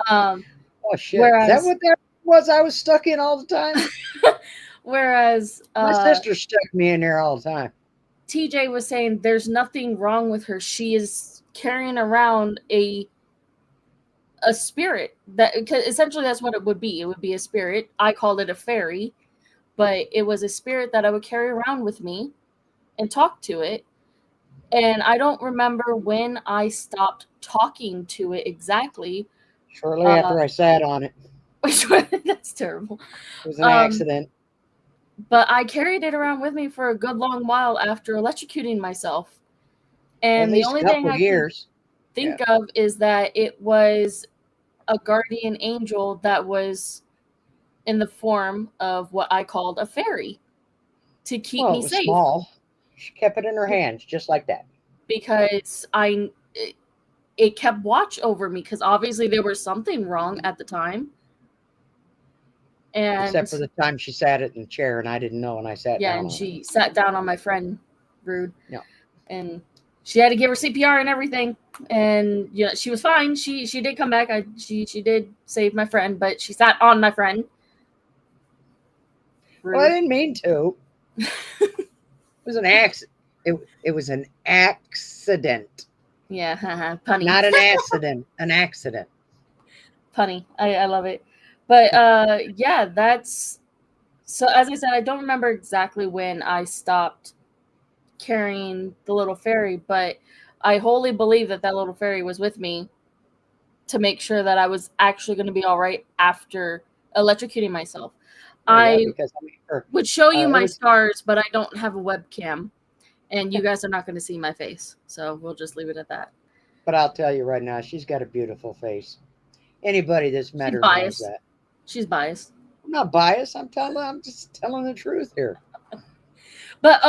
Um, oh shit! Is that whereas, what that was? I was stuck in all the time. whereas My sister stuck me in there all the time. TJ was saying there's nothing wrong with her. She is carrying around a spirit that, cause essentially that's what it would be. It would be a spirit. I called it a fairy, but it was a spirit that I would carry around with me and talk to it. And I don't remember when I stopped talking to it exactly. Shortly Uh, after I sat on it, that's terrible. it was an Um, accident. but I carried it around with me for a good long while after electrocuting myself. At And the least a only thing couple I can years. Yeah. think of is that it was a guardian angel that was in the form of what I called a fairy to keep Well, me it was safe small. She kept it in her hands, just like that. because it kept watch over me because obviously there was something wrong at the time. Except And for the time she sat it in the chair, and I didn't know, and I sat yeah, down and on it. she sat down on my friend, rude, No. and she had to give her CPR and everything. And yeah, she was fine. She did come back. She did save my friend, but she sat on my friend. Well, I Rude. didn't mean to. It was an accident. It was an accident, Yeah, haha, punny, not an accident. An accident. punny. I love it. But yeah, that's so. As I said, I don't remember exactly when I stopped carrying the little fairy, but I wholly believe that that little fairy was with me to make sure that I was actually going to be all right after electrocuting myself. Well, yeah, I because I mean, would show you it my was. scars, but I don't have a webcam, and you guys are not going to see my face. So we'll just leave it at that. But I'll tell you right now, she's got a beautiful face. Anybody that's met She's her knows biased. that. She's biased. I'm not biased. I'm just telling the truth here. But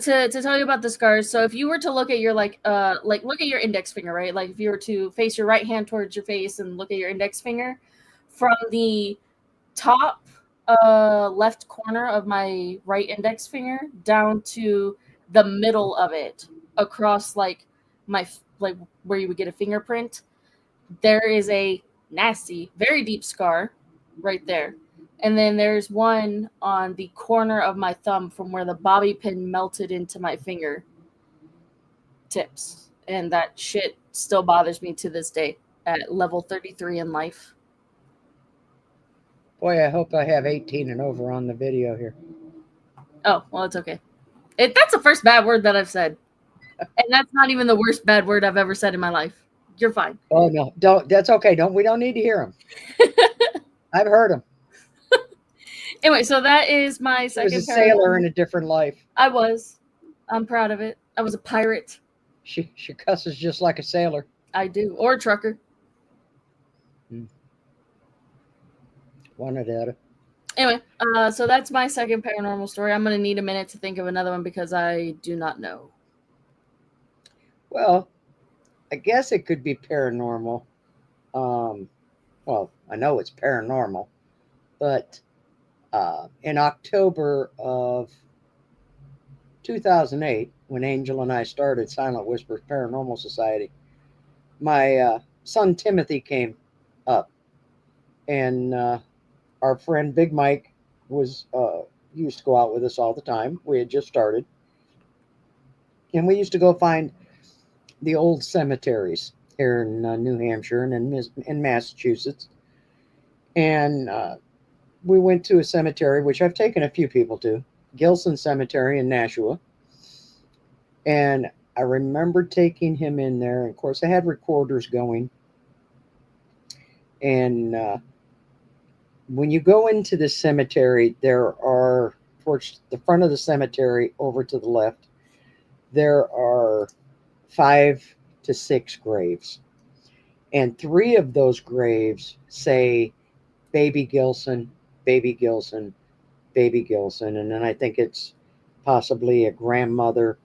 to tell you about the scars. So if you were to look at your like look at your index finger, right? Like if you were to face your right hand towards your face and look at your index finger, from the top left corner of my right index finger down to the middle of it, across like like where you would get a fingerprint, there is a nasty, very deep scar right there. And then there's one on the corner of my thumb from where the bobby pin melted into my finger tips. And that shit still bothers me to this day at level 33 in life. Boy, I hope I have 18 and over on the video here. Oh, well, it's okay. That's the first bad word that I've said. And that's not even the worst bad word I've ever said in my life. You're fine. Oh no, don't. That's okay. Don't. We don't need to hear them. I've heard them. Anyway, so that is my She was a second sailor in paranormal. a different life. I was. I'm proud of it. I was a pirate. She cusses just like a sailor. I do. Or a trucker. Hmm. One or the other. Anyway, so that's my second paranormal story. I'm going to need a minute to think of another one because I do not know. Well, I guess it could be paranormal. Um, well, I know it's paranormal, but in October of 2008, when Angel and I started Silent Whispers Paranormal Society, my son Timothy came up, and our friend Big Mike was used to go out with us all the time. We had just started, and we used to go find the old cemeteries here in New Hampshire and in Massachusetts. And we went to a cemetery, which I've taken a few people to, Gilson Cemetery in Nashua. And I remember taking him in there. And of course, I had recorders going. And when you go into the cemetery, there are, towards the front of the cemetery over to the left, there are 5 to 6 graves. And 3 of those graves say baby Gilson, baby Gilson, baby Gilson. And then I think it's possibly a grandmother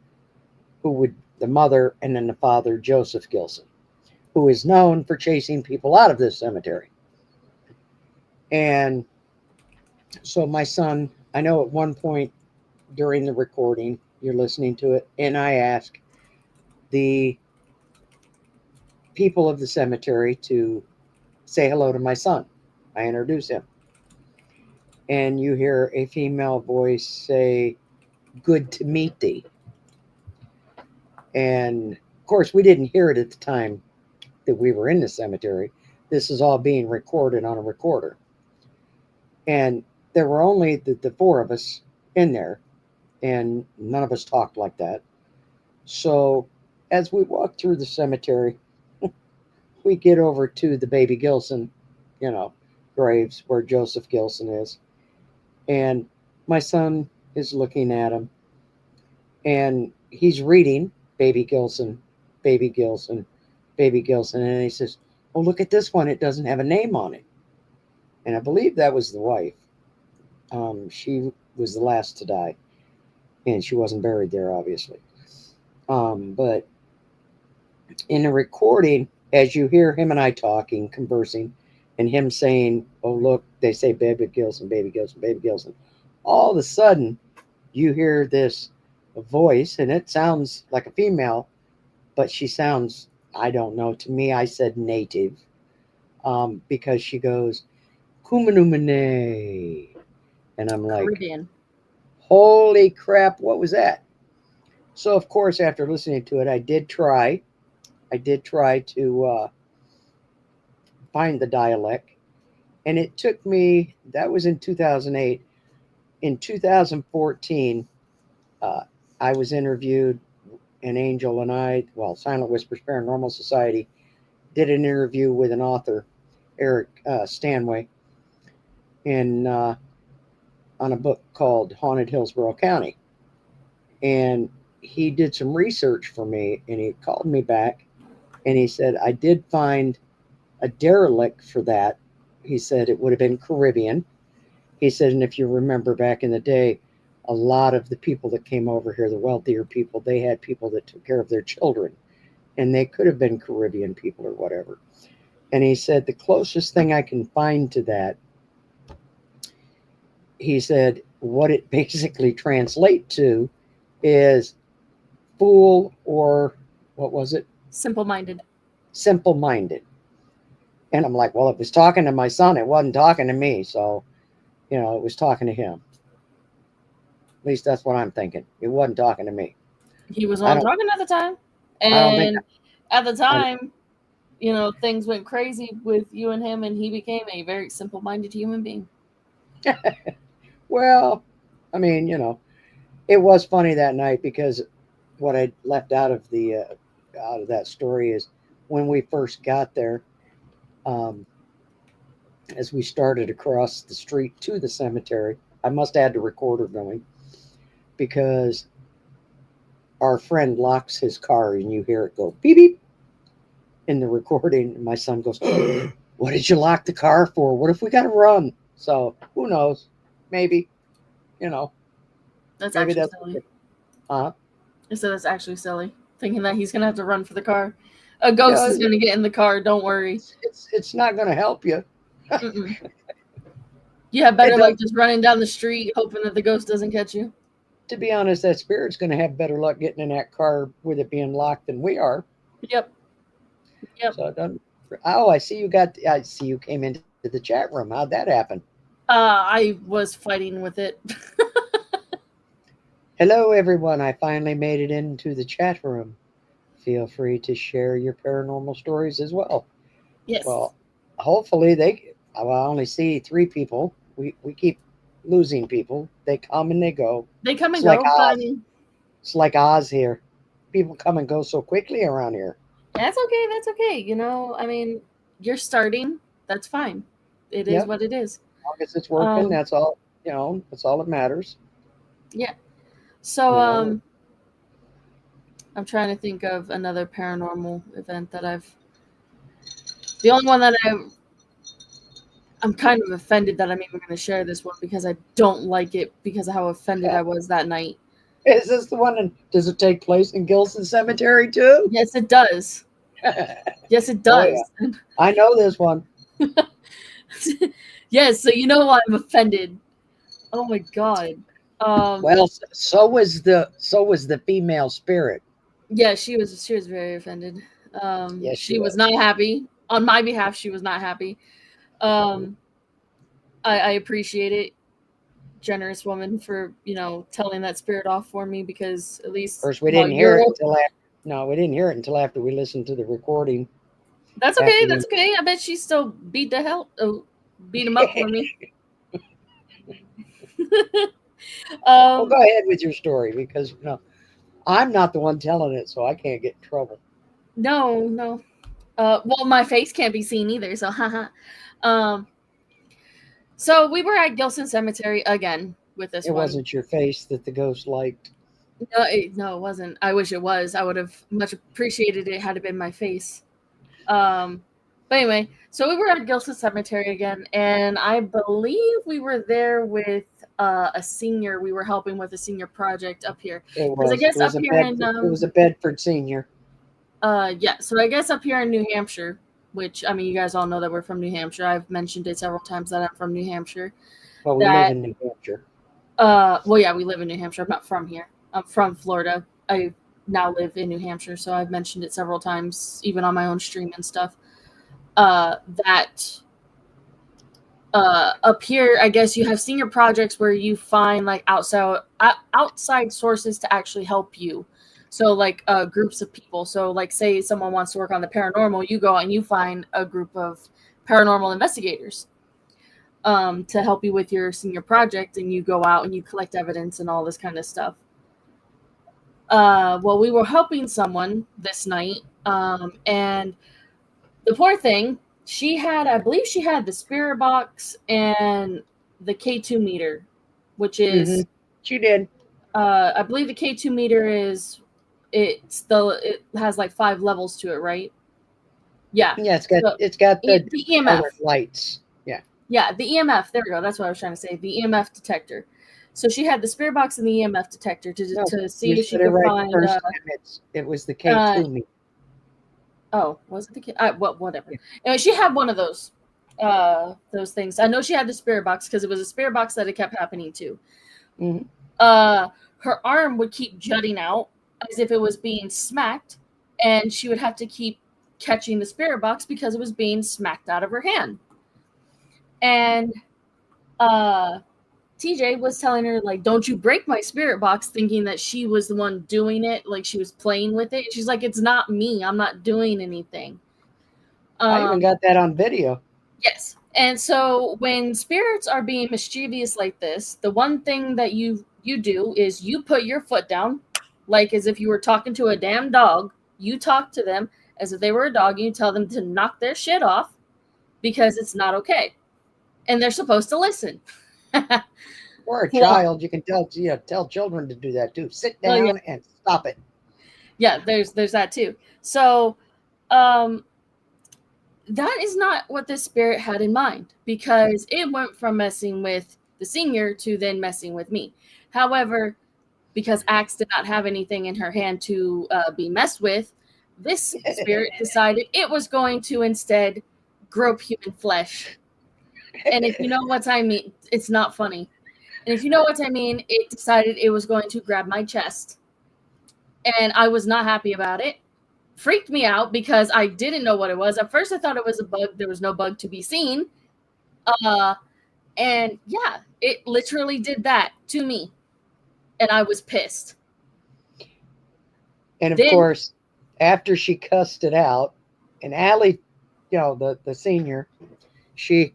who would, the mother, and then the father, Joseph Gilson, who is known for chasing people out of this cemetery. And so my son, I know at one point during the recording, you're listening to it, and I ask the people of the cemetery to say hello to my son. I introduce him. And you hear a female voice say, "Good to meet thee." And of course, we didn't hear it at the time that we were in the cemetery. This is all being recorded on a recorder. And there were only the 4 of us in there, and none of us talked like that. So as we walk through the cemetery, we get over to the baby Gilson, you know, graves where Joseph Gilson is. And my son is looking at him, and he's reading baby Gilson, baby Gilson, baby Gilson. And he says, "Oh, look at this one. It doesn't have a name on it." And I believe that was the wife. She was the last to die, and she wasn't buried there, obviously. But in the recording, as you hear him and I talking, conversing, and him saying, "Oh, look, they say baby Gilson, baby Gilson, baby Gilson," all of a sudden you hear this voice, and it sounds like a female, but she sounds, I don't know, to me, I said native, because she goes, "Kumanumene." And I'm like, Caribbean. holy crap, what was that? So, of course, after listening to it, I did try to find the dialect. And it took me, that was in 2008. In 2014, uh, I was interviewed, and Angel and I, well, Silent Whispers Paranormal Society, did an interview with an author, Eric Stanway, in on a book called Haunted Hillsborough County. And he did some research for me, and he called me back, and he said, "I did find a derelict for that." He said it would have been Caribbean. He said, "And if you remember back in the day, a lot of the people that came over here, the wealthier people, they had people that took care of their children, and they could have been Caribbean people or whatever." And he said, "The closest thing I can find to that," he said, "what it basically translates to is fool, or what was it? Simple minded. Simple minded." And I'm like, well, if it's talking to my son, it wasn't talking to me. So, it was talking to him. At least that's what I'm thinking. It wasn't talking to me. He was I on don't, talking at the time. I don't think, And at the I, time, things went crazy with you and him, and he became a very simple minded human being. well, I mean, it was funny that night because what I left out of that story is when we first got there, um, as we started across the street to the cemetery. I must add the recorder going because our friend locks his car and you hear it go beep beep in the recording. And my son goes, "What did you lock the car for? What if we got to run?" So who knows? Maybe, you know, That's maybe actually that's, silly. uh, I said that's actually silly. Thinking that he's gonna have to run for the car. A ghost is you gonna get in the car. Don't worry. it's not going to help you. Mm-mm. You have It better does. luck just running down the street, hoping that the ghost doesn't catch you. To be honest, that spirit's going to have better luck getting in that car with it being locked than we are. Yep. Yep. So it doesn't. Oh, I see you got. I see you came into the chat room. How'd that happen? I was fighting with it. Hello, everyone. I finally made it into the chat room. Feel free to share your paranormal stories as well. Yes. Well, hopefully they. Well, I only see 3 people. We keep losing people. They come and they go. They come and It's like go, but I Oz. mean, It's like Oz here. People come and go so quickly around here. that's okay. That's okay. I mean, you're starting. That's fine. It is Yep. what it is. As long as it's working, Um, that's all. That's all that matters. yeah. So, You know. I'm trying to think of another paranormal event that I've. The only one that I'm kind of offended that I'm even going to share this one because I don't like it because of how offended I was that night. Is this the one? Does it take place in Gilson Cemetery too? Yes, it does. Yes, it Oh yeah, does. I know this one. Yes, so you know why I'm offended. Oh my god. Well, so was the female spirit. Yeah, she was very offended. Yes, she She was was. not happy. On my behalf, she was not happy. Um, I appreciate it. Generous woman for, telling that spirit off for me because at Of least course, we while didn't hear it you're until after. No, we didn't hear it until after we listened to the recording. That's okay. After we. That's okay. I bet she still beat him up for me. Well, um, go ahead with your story because no, I'm not the one telling it, so I can't get in trouble. no, no. Well, my face can't be seen either, so haha. um, so we were at Gilson Cemetery again with this It one. wasn't your face that the ghost liked. No, it wasn't. I wish it was. I would have much appreciated it had it been my face. Um, but anyway, so we were at Gilson Cemetery again, and I believe we were there with a senior. We were helping with a senior project up here It because I was. It guess was up a here in Bedford. It was a Bedford senior. yeah, so I guess up here in New Hampshire, which I mean, you guys all know that we're from New Hampshire. I've mentioned it several times that I'm from New Hampshire. Well, we live That in New Hampshire. well, yeah, we live in New Hampshire. I'm not from here. I'm from Florida. I now live in New Hampshire, so I've mentioned it several times, even on my own stream and stuff. That up here, I guess you have senior projects where you find like outside sources to actually help you. So like groups of people. So like say someone wants to work on the paranormal, you go out and you find a group of paranormal investigators to help you with your senior project, and you go out and you collect evidence and all this kind of stuff. Well, we were helping someone this night, and the poor thing, I believe she had the spirit box and the K2 meter, which Hmm. is, She did. I believe the K2 meter it has like 5 levels to it, right? Yeah. Yeah, So it's got the the EMF. colored lights. Yeah. Yeah, the EMF. There we go. That's what I was trying to say. The EMF detector. So she had the spirit box and the EMF detector No, to you see if she said it could right the find. first time. It was the Uh, K2 meter. Oh, was it the kid? Well, whatever. Anyway, she had one of those things. I know she had the spirit box because it was a spirit box that it kept happening to. Hmm. Uh, her arm would keep jutting out as if it was being smacked, and she would have to keep catching the spirit box because it was being smacked out of her hand. And uh, TJ was telling her like, "Don't you break my spirit box," thinking that she was the one doing it, like she was playing with it. She's like, "It's not me. I'm not doing anything." I even Um, got that on video. Yes. And so when spirits are being mischievous like this, the one thing that you do is you put your foot down, like as if you were talking to a damn dog. You talk to them as if they were a dog, and you tell them to knock their shit off because it's not okay. And they're supposed to listen. Or a Well, child, you can tell children to do that too. Sit well, yeah, down and stop it. yeah, there's that too. So um that is not what the spirit had in mind because it went from messing with the senior to then messing with me. However, because Axe did not have anything in her hand to be messed with, this spirit decided it was going to instead grope human flesh. And if you know what I mean, it's not funny. And if you know what I mean, it decided it was going to grab my chest. And I was not happy about it. Freaked me out because I didn't know what it was. At first, I thought it was a bug. There was no bug to be seen. Uh, and yeah, it literally did that to me. And I was pissed. And of Then, course, after she cussed it out, and Allie, the senior, she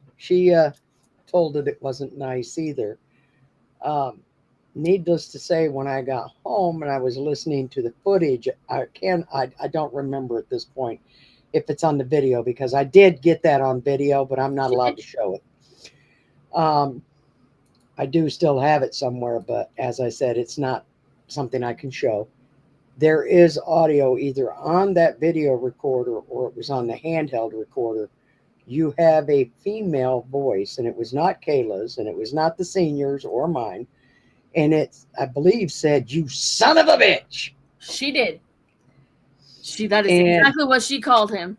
told it wasn't nice either. Um, Needless to say, when I got home and I was listening to the footage, I don't remember at this point if it's on the video because I did get that on video, but I'm not allowed to show it. Um, I do still have it somewhere, but as I said, it's not something I can show. there is audio either on that video recorder or it was on the handheld recorder. You have a female voice, and it was not Kayla's, and it was not the seniors or mine. And it, I believe, said, "You son of a bitch." She did. That is And exactly what she called him.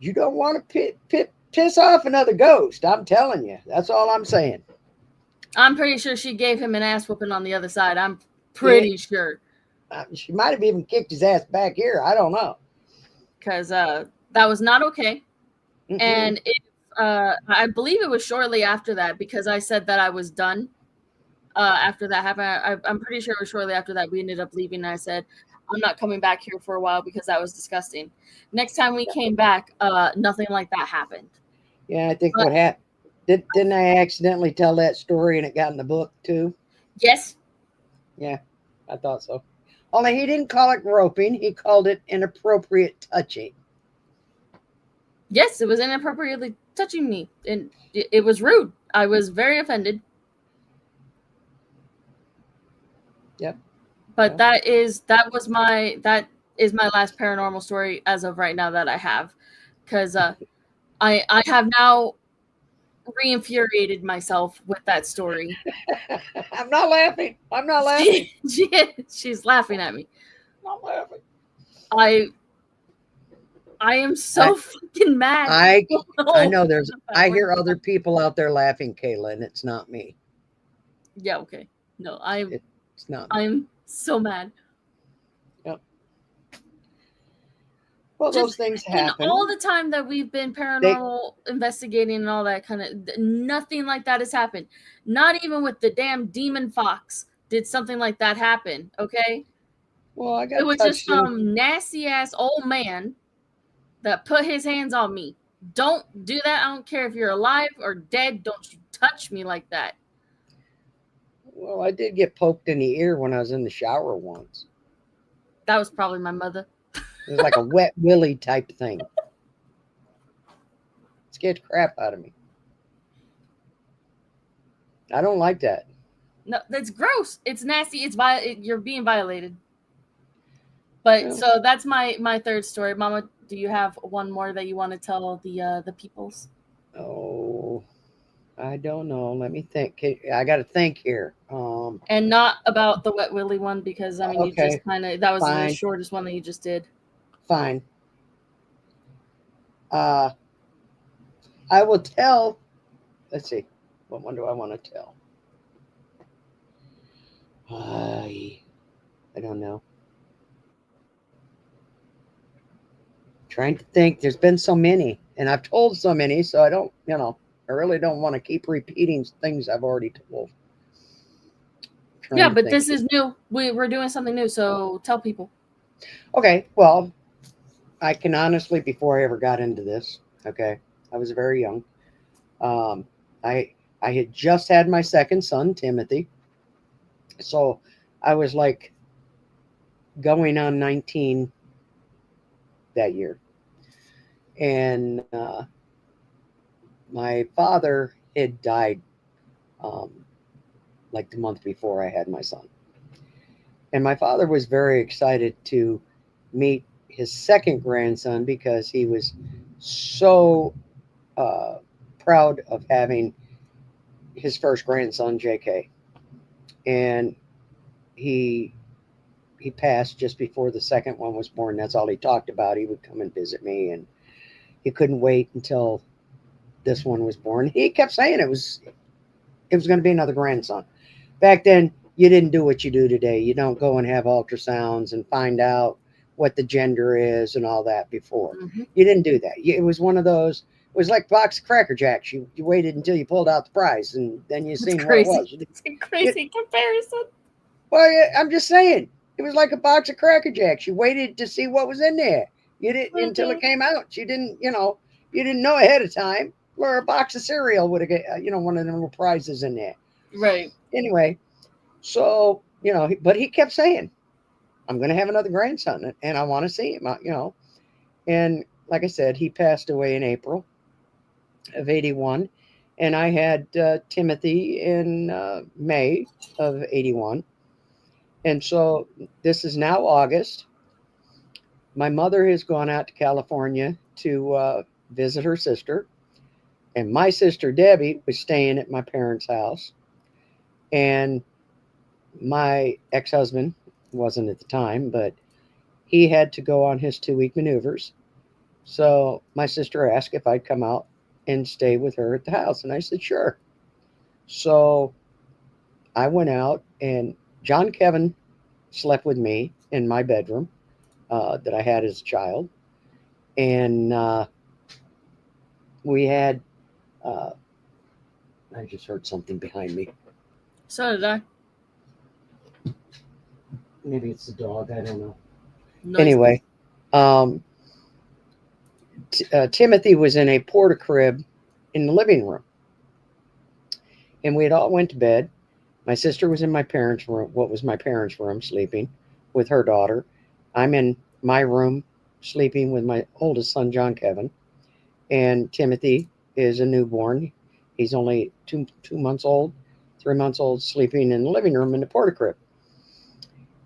you don't want to piss off another ghost. I'm telling you. That's all I'm saying. I'm pretty sure she gave him an ass whooping on the other side. I'm pretty sure. She might have even kicked his ass back here. I don't know. Because that was not okay. Mm-hmm. And I believe it was shortly after that, because I said that I was done. After that happened, I'm pretty sure it was shortly after that we ended up leaving. And I said, I'm not coming back here for a while because that was disgusting. Next time we came back, nothing like that happened. Yeah, I think what happened, didn't I accidentally tell that story and it got in the book too? Yes. Yeah, I thought so. Only he didn't call it groping. He called it inappropriate touching. Yes, it was inappropriately touching me. And it was rude. I was very offended. Yep. But that is my last paranormal story as of right now that I have. Because I have now re-infuriated myself with that story. I'm not laughing. I'm not laughing. She's laughing at me. I'm not laughing. I am so fucking mad. I know I hear other people out there laughing, Kayla, and it's not me. Yeah, okay. No, it's not me. I'm so mad. Yep. Well, those things happen. All the time that we've been paranormal investigating and all that kind of, nothing like that has happened. Not even with the damn demon fox did something like that happen, okay? Well, I got it was just some nasty ass old man that put his hands on me. Don't do that. I don't care if you're alive or dead. Don't you touch me like that. Well, I did get poked in the ear when I was in the shower once. That was probably my mother. It was like a wet willy type thing. It scared the crap out of me. I don't like that. No, that's gross. It's nasty. You're being violated. But so that's my third story. Mama, do you have one more that you want to tell the peoples? Oh, I don't know. Let me think. I got to think here. And not about the wet willy one, because I mean, you just that was fine. The shortest one that you just did. Fine. I will tell. Let's see. What one do I want to tell? I don't know. Trying to think. There's been so many, and I've told so many, so I don't. I really don't want to keep repeating things I've already told. Yeah, but this is new. We're doing something new, so tell people. Okay, well, I can honestly, before I ever got into this, okay, I was very young. I had just had my second son, Timothy. So I was like going on 19 that year. And my father had died like the month before I had my son. And my father was very excited to meet his second grandson because he was so proud of having his first grandson, JK. And he passed just before the second one was born. That's all he talked about. He would come and visit me, and he couldn't wait until this one was born. He kept saying it was going to be another grandson. Back then, you didn't do what you do today. You don't go and have ultrasounds and find out what the gender is and all that before. Mm-hmm. You didn't do that. It was one of those. It was like a box of Cracker Jacks. You waited until you pulled out the prize, and then you seen what it was. It's a crazy comparison. Well, I'm just saying. It was like a box of Cracker Jacks. You waited to see what was in there. You didn't until it came out. You didn't know ahead of time. Or a box of cereal would have got, one of them little prizes in there. Right. Anyway, so, but he kept saying, I'm going to have another grandson and I want to see him, And like I said, he passed away in April of 81. And I had Timothy in May of 81. And so this is now August. My mother has gone out to California to visit her sister, and my sister Debbie was staying at my parents' house. And my ex husband wasn't at the time, but he had to go on his 2 week maneuvers. So my sister asked if I'd come out and stay with her at the house. And I said, sure. So I went out, and John Kevin slept with me in my bedroom that I had as a child. And we had, uh, I just heard something behind me. So did I. Maybe it's the dog. I don't know. Noise. Anyway, um, Timothy was in a porta crib in the living room, and we had all went to bed. My sister was in my parents' room, what was my parents' room, sleeping with her daughter. I'm in my room sleeping with my oldest son, John Kevin, and Timothy is a newborn. He's only two months old, 3 months old, sleeping in the living room in the porta crib.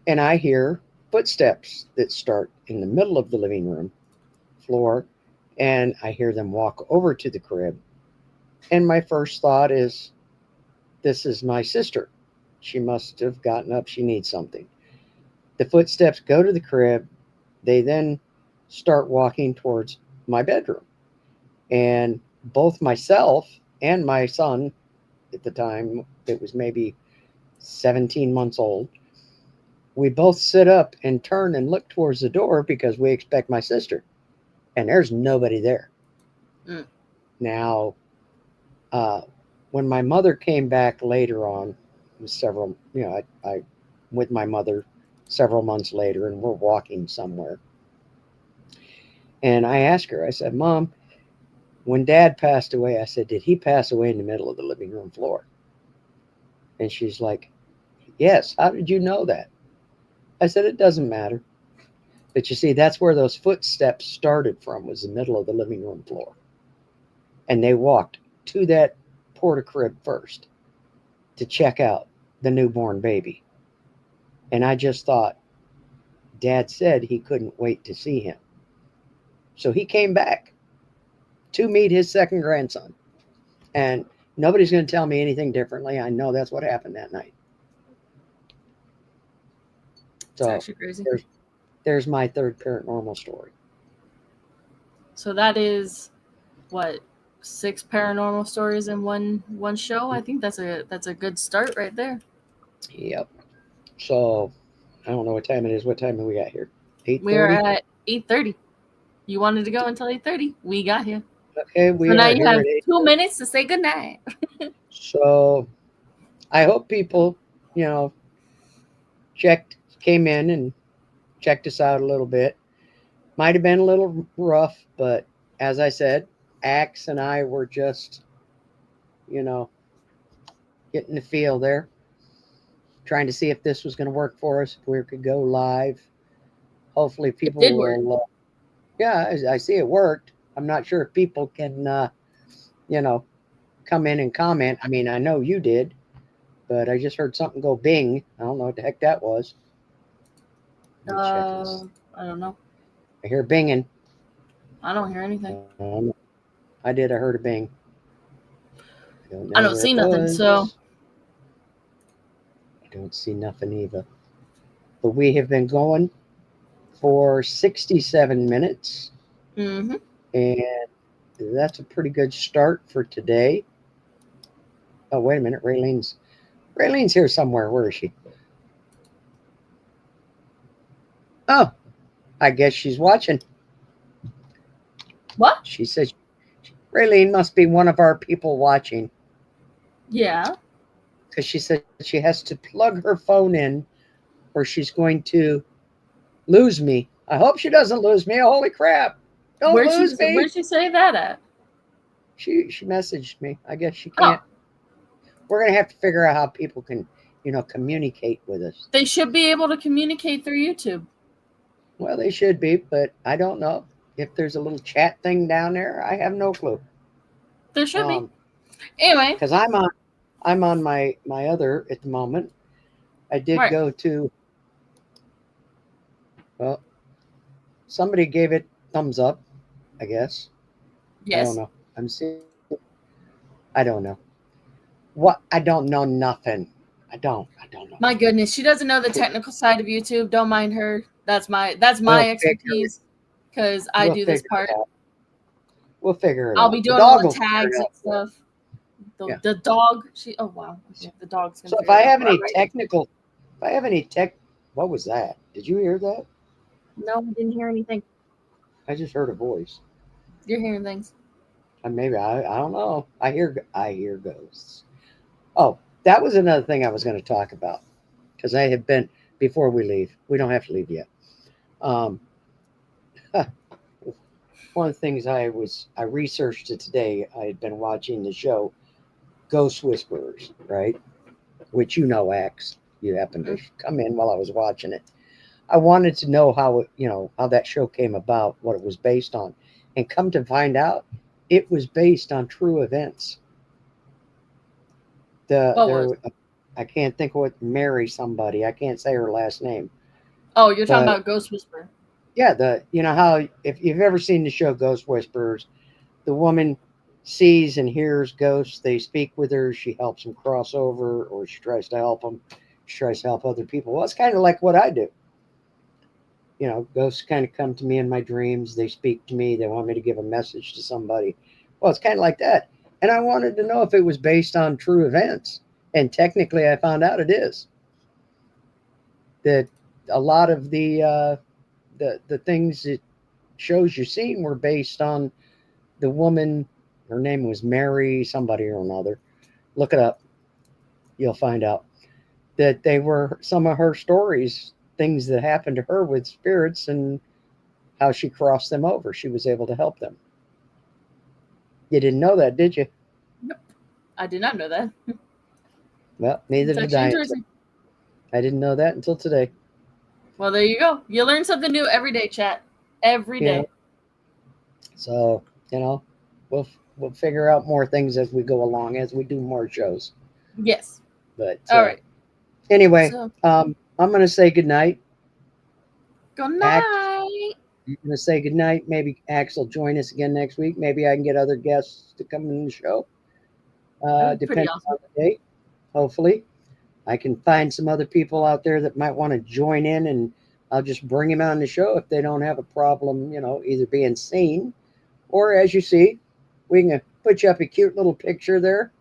And I hear footsteps that start in the middle of the living room floor, and I hear them walk over to the crib. And my first thought is, this is my sister. She must have gotten up. She needs something. The footsteps go to the crib. They then start walking towards my bedroom. And both myself and my son, at the time, it was maybe 17 months old, we both sit up and turn and look towards the door because we expect my sister. And there's nobody there. Mm. Now, when my mother came back later on, it was several, I with my mother several months later, and we're walking somewhere. And I asked her, I said, Mom, when Dad passed away, I said, did he pass away in the middle of the living room floor? And she's like, yes. How did you know that? I said, it doesn't matter. But you see, that's where those footsteps started from, was the middle of the living room floor. And they walked to that porta crib first to check out the newborn baby. And I just thought, Dad said he couldn't wait to see him. So he came back to meet his second grandson. And nobody's going to tell me anything differently. I know that's what happened that night. It's So actually crazy. there's my third paranormal story. So that is what, 6 paranormal stories in one show? I think that's a good start right there. Yep. So I don't know what time it is. What time have we got here? 8:30? We are at 8:30. You wanted to go until 8:30. We got here. Okay, we So now are you here have at 8. 2 minutes to say goodnight. So I hope people, came in and checked us out a little bit. Might have been a little rough, but as I said, Axe and I were just, getting the feel there, trying to see if this was going to work for us, if we could go live. Hopefully people did work. will, yeah, I see it worked. I'm not sure if people can, come in and comment. I mean, I know you did, but I just heard something go bing. I don't know what the heck that was. Let me check this. I don't know. I hear binging. I don't hear anything. I did. I heard a bing. I don't see nothing, so. I don't see nothing either. But we have been going for 67 minutes. Mm-hmm. And that's a pretty good start for today. Oh, wait a minute. Raylene's here somewhere. Where is she? Oh, I guess she's watching. What? She says Raylene must be one of our people watching. Yeah. Because she said she has to plug her phone in or she's going to lose me. I hope she doesn't lose me. Holy crap. Don't lose me. Where'd she say that at? She messaged me. I guess she can't. Oh. We're going to have to figure out how people can, communicate with us. They should be able to communicate through YouTube. Well, they should be, but I don't know. If there's a little chat thing down there, I have no clue. There should be. Anyway. Because I'm on my other at the moment. I did go to Well, somebody gave it thumbs up, I guess. I don't Yes. know. I'm seeing. I don't know. What? I don't know nothing. I don't know My nothing. goodness, she doesn't know the technical side of YouTube. Don't mind her. That's We'll my figure it. expertise because I We'll do this figure part. it out. We'll figure it I'll be out. The doing all dog the will figure tags it and out for us. stuff. The Yeah. the dog, she oh wow. Okay, the dog's gonna So if figure I it out. have All any right. technical, if I have any tech, what was that? Did you hear that? No, I didn't hear anything. I just heard a voice. You're hearing things. Maybe I don't know. I hear ghosts. Oh, that was another thing I was going to talk about because I have been before we leave. We don't have to leave yet. Um, one of the things I researched it today. I had been watching the show Ghost Whisperers, right? Which Axe. You happened to Mm. come in while I was watching it. I wanted to know how how that show came about, what it was based on, and come to find out, it was based on true events. What was? There, I can't think of what Mary somebody. I can't say her last name, Oh, you're talking but about Ghost Whisperer. yeah, how if you've ever seen the show Ghost Whisperers, the woman sees and hears ghosts. They speak with her. She helps them cross over, or she tries to help them. She tries to help other people. Well, it's kind of like what I do. Ghosts kind of come to me in my dreams. They speak to me. They want me to give a message to somebody. Well, it's kind of like that. And I wanted to know if it was based on true events. And technically, I found out it is. That a lot of the things that shows you've seen were based on the woman. Her name was Mary, somebody or another. Look it up. You'll find out that they were some of her stories, things that happened to her with spirits, and how she crossed them over. She was able to help them. You didn't know that, did you? Nope. I did not know that. Well, neither It's did actually I. interesting. I didn't know that until today. Well, there you go. You learn something new every day, chat. Every You know, day. so we'll we'll figure out more things as we go along, as we do more shows. Yes. But All right. anyway, So, I'm gonna say good night. good Ax, night. I'm gonna say good night. Maybe Ax will join us again next week. Maybe I can get other guests to come in the show. That would be pretty Depending awesome. on the date. Hopefully, I can find some other people out there that might want to join in, and I'll just bring them on the show if they don't have a problem, either being seen or, as you see, we can put you up a cute little picture there.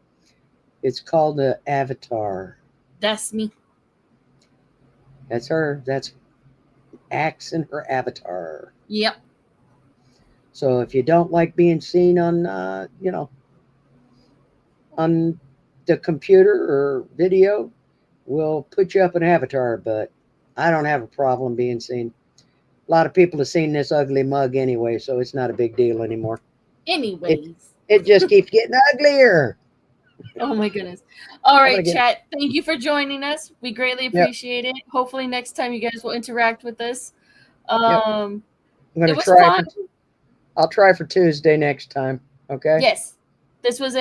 It's called the avatar. That's me. That's her. That's Axe and her avatar. Yep. So if you don't like being seen on, on the computer or video, we'll put you up an avatar. But I don't have a problem being seen. A lot of people have seen this ugly mug anyway, so it's not a big deal anymore. It Anyways. it just keeps getting uglier. Oh my goodness. All I'm gonna right, get. chat. Thank you for joining us. We greatly Yep. appreciate it. Hopefully next time you guys will interact with us. Yep. I'm It gonna was try fun. for. I'll try for Tuesday next time. Okay. Yes. This was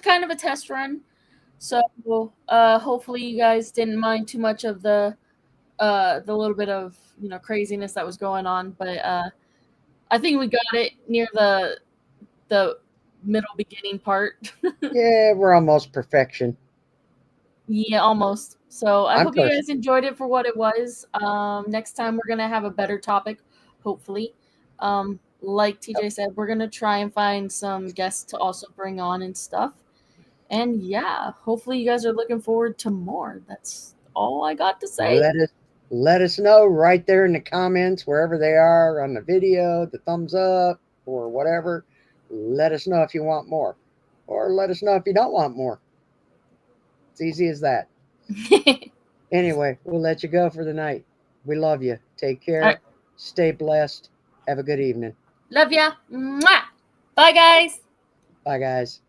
kind of a test run. So hopefully you guys didn't mind too much of the little bit of craziness that was going on. But I think we got it near the middle beginning part. Yeah, we're almost perfection. Yeah, almost. So I I'm hope you perfect. guys enjoyed it for what it was. Next time we're gonna have a better topic, hopefully. Like TJ said, we're gonna try and find some guests to also bring on and stuff. And yeah, hopefully you guys are looking forward to more. That's all I got to say. Let us know right there in the comments, wherever they are on the video, the thumbs up or whatever. Let us know if you want more, or let us know if you don't want more. It's easy as that. Anyway, we'll let you go for the night. We love you. Take All right. care. Stay blessed. Have a good evening. Love ya. Mwah. Bye guys. Bye, guys.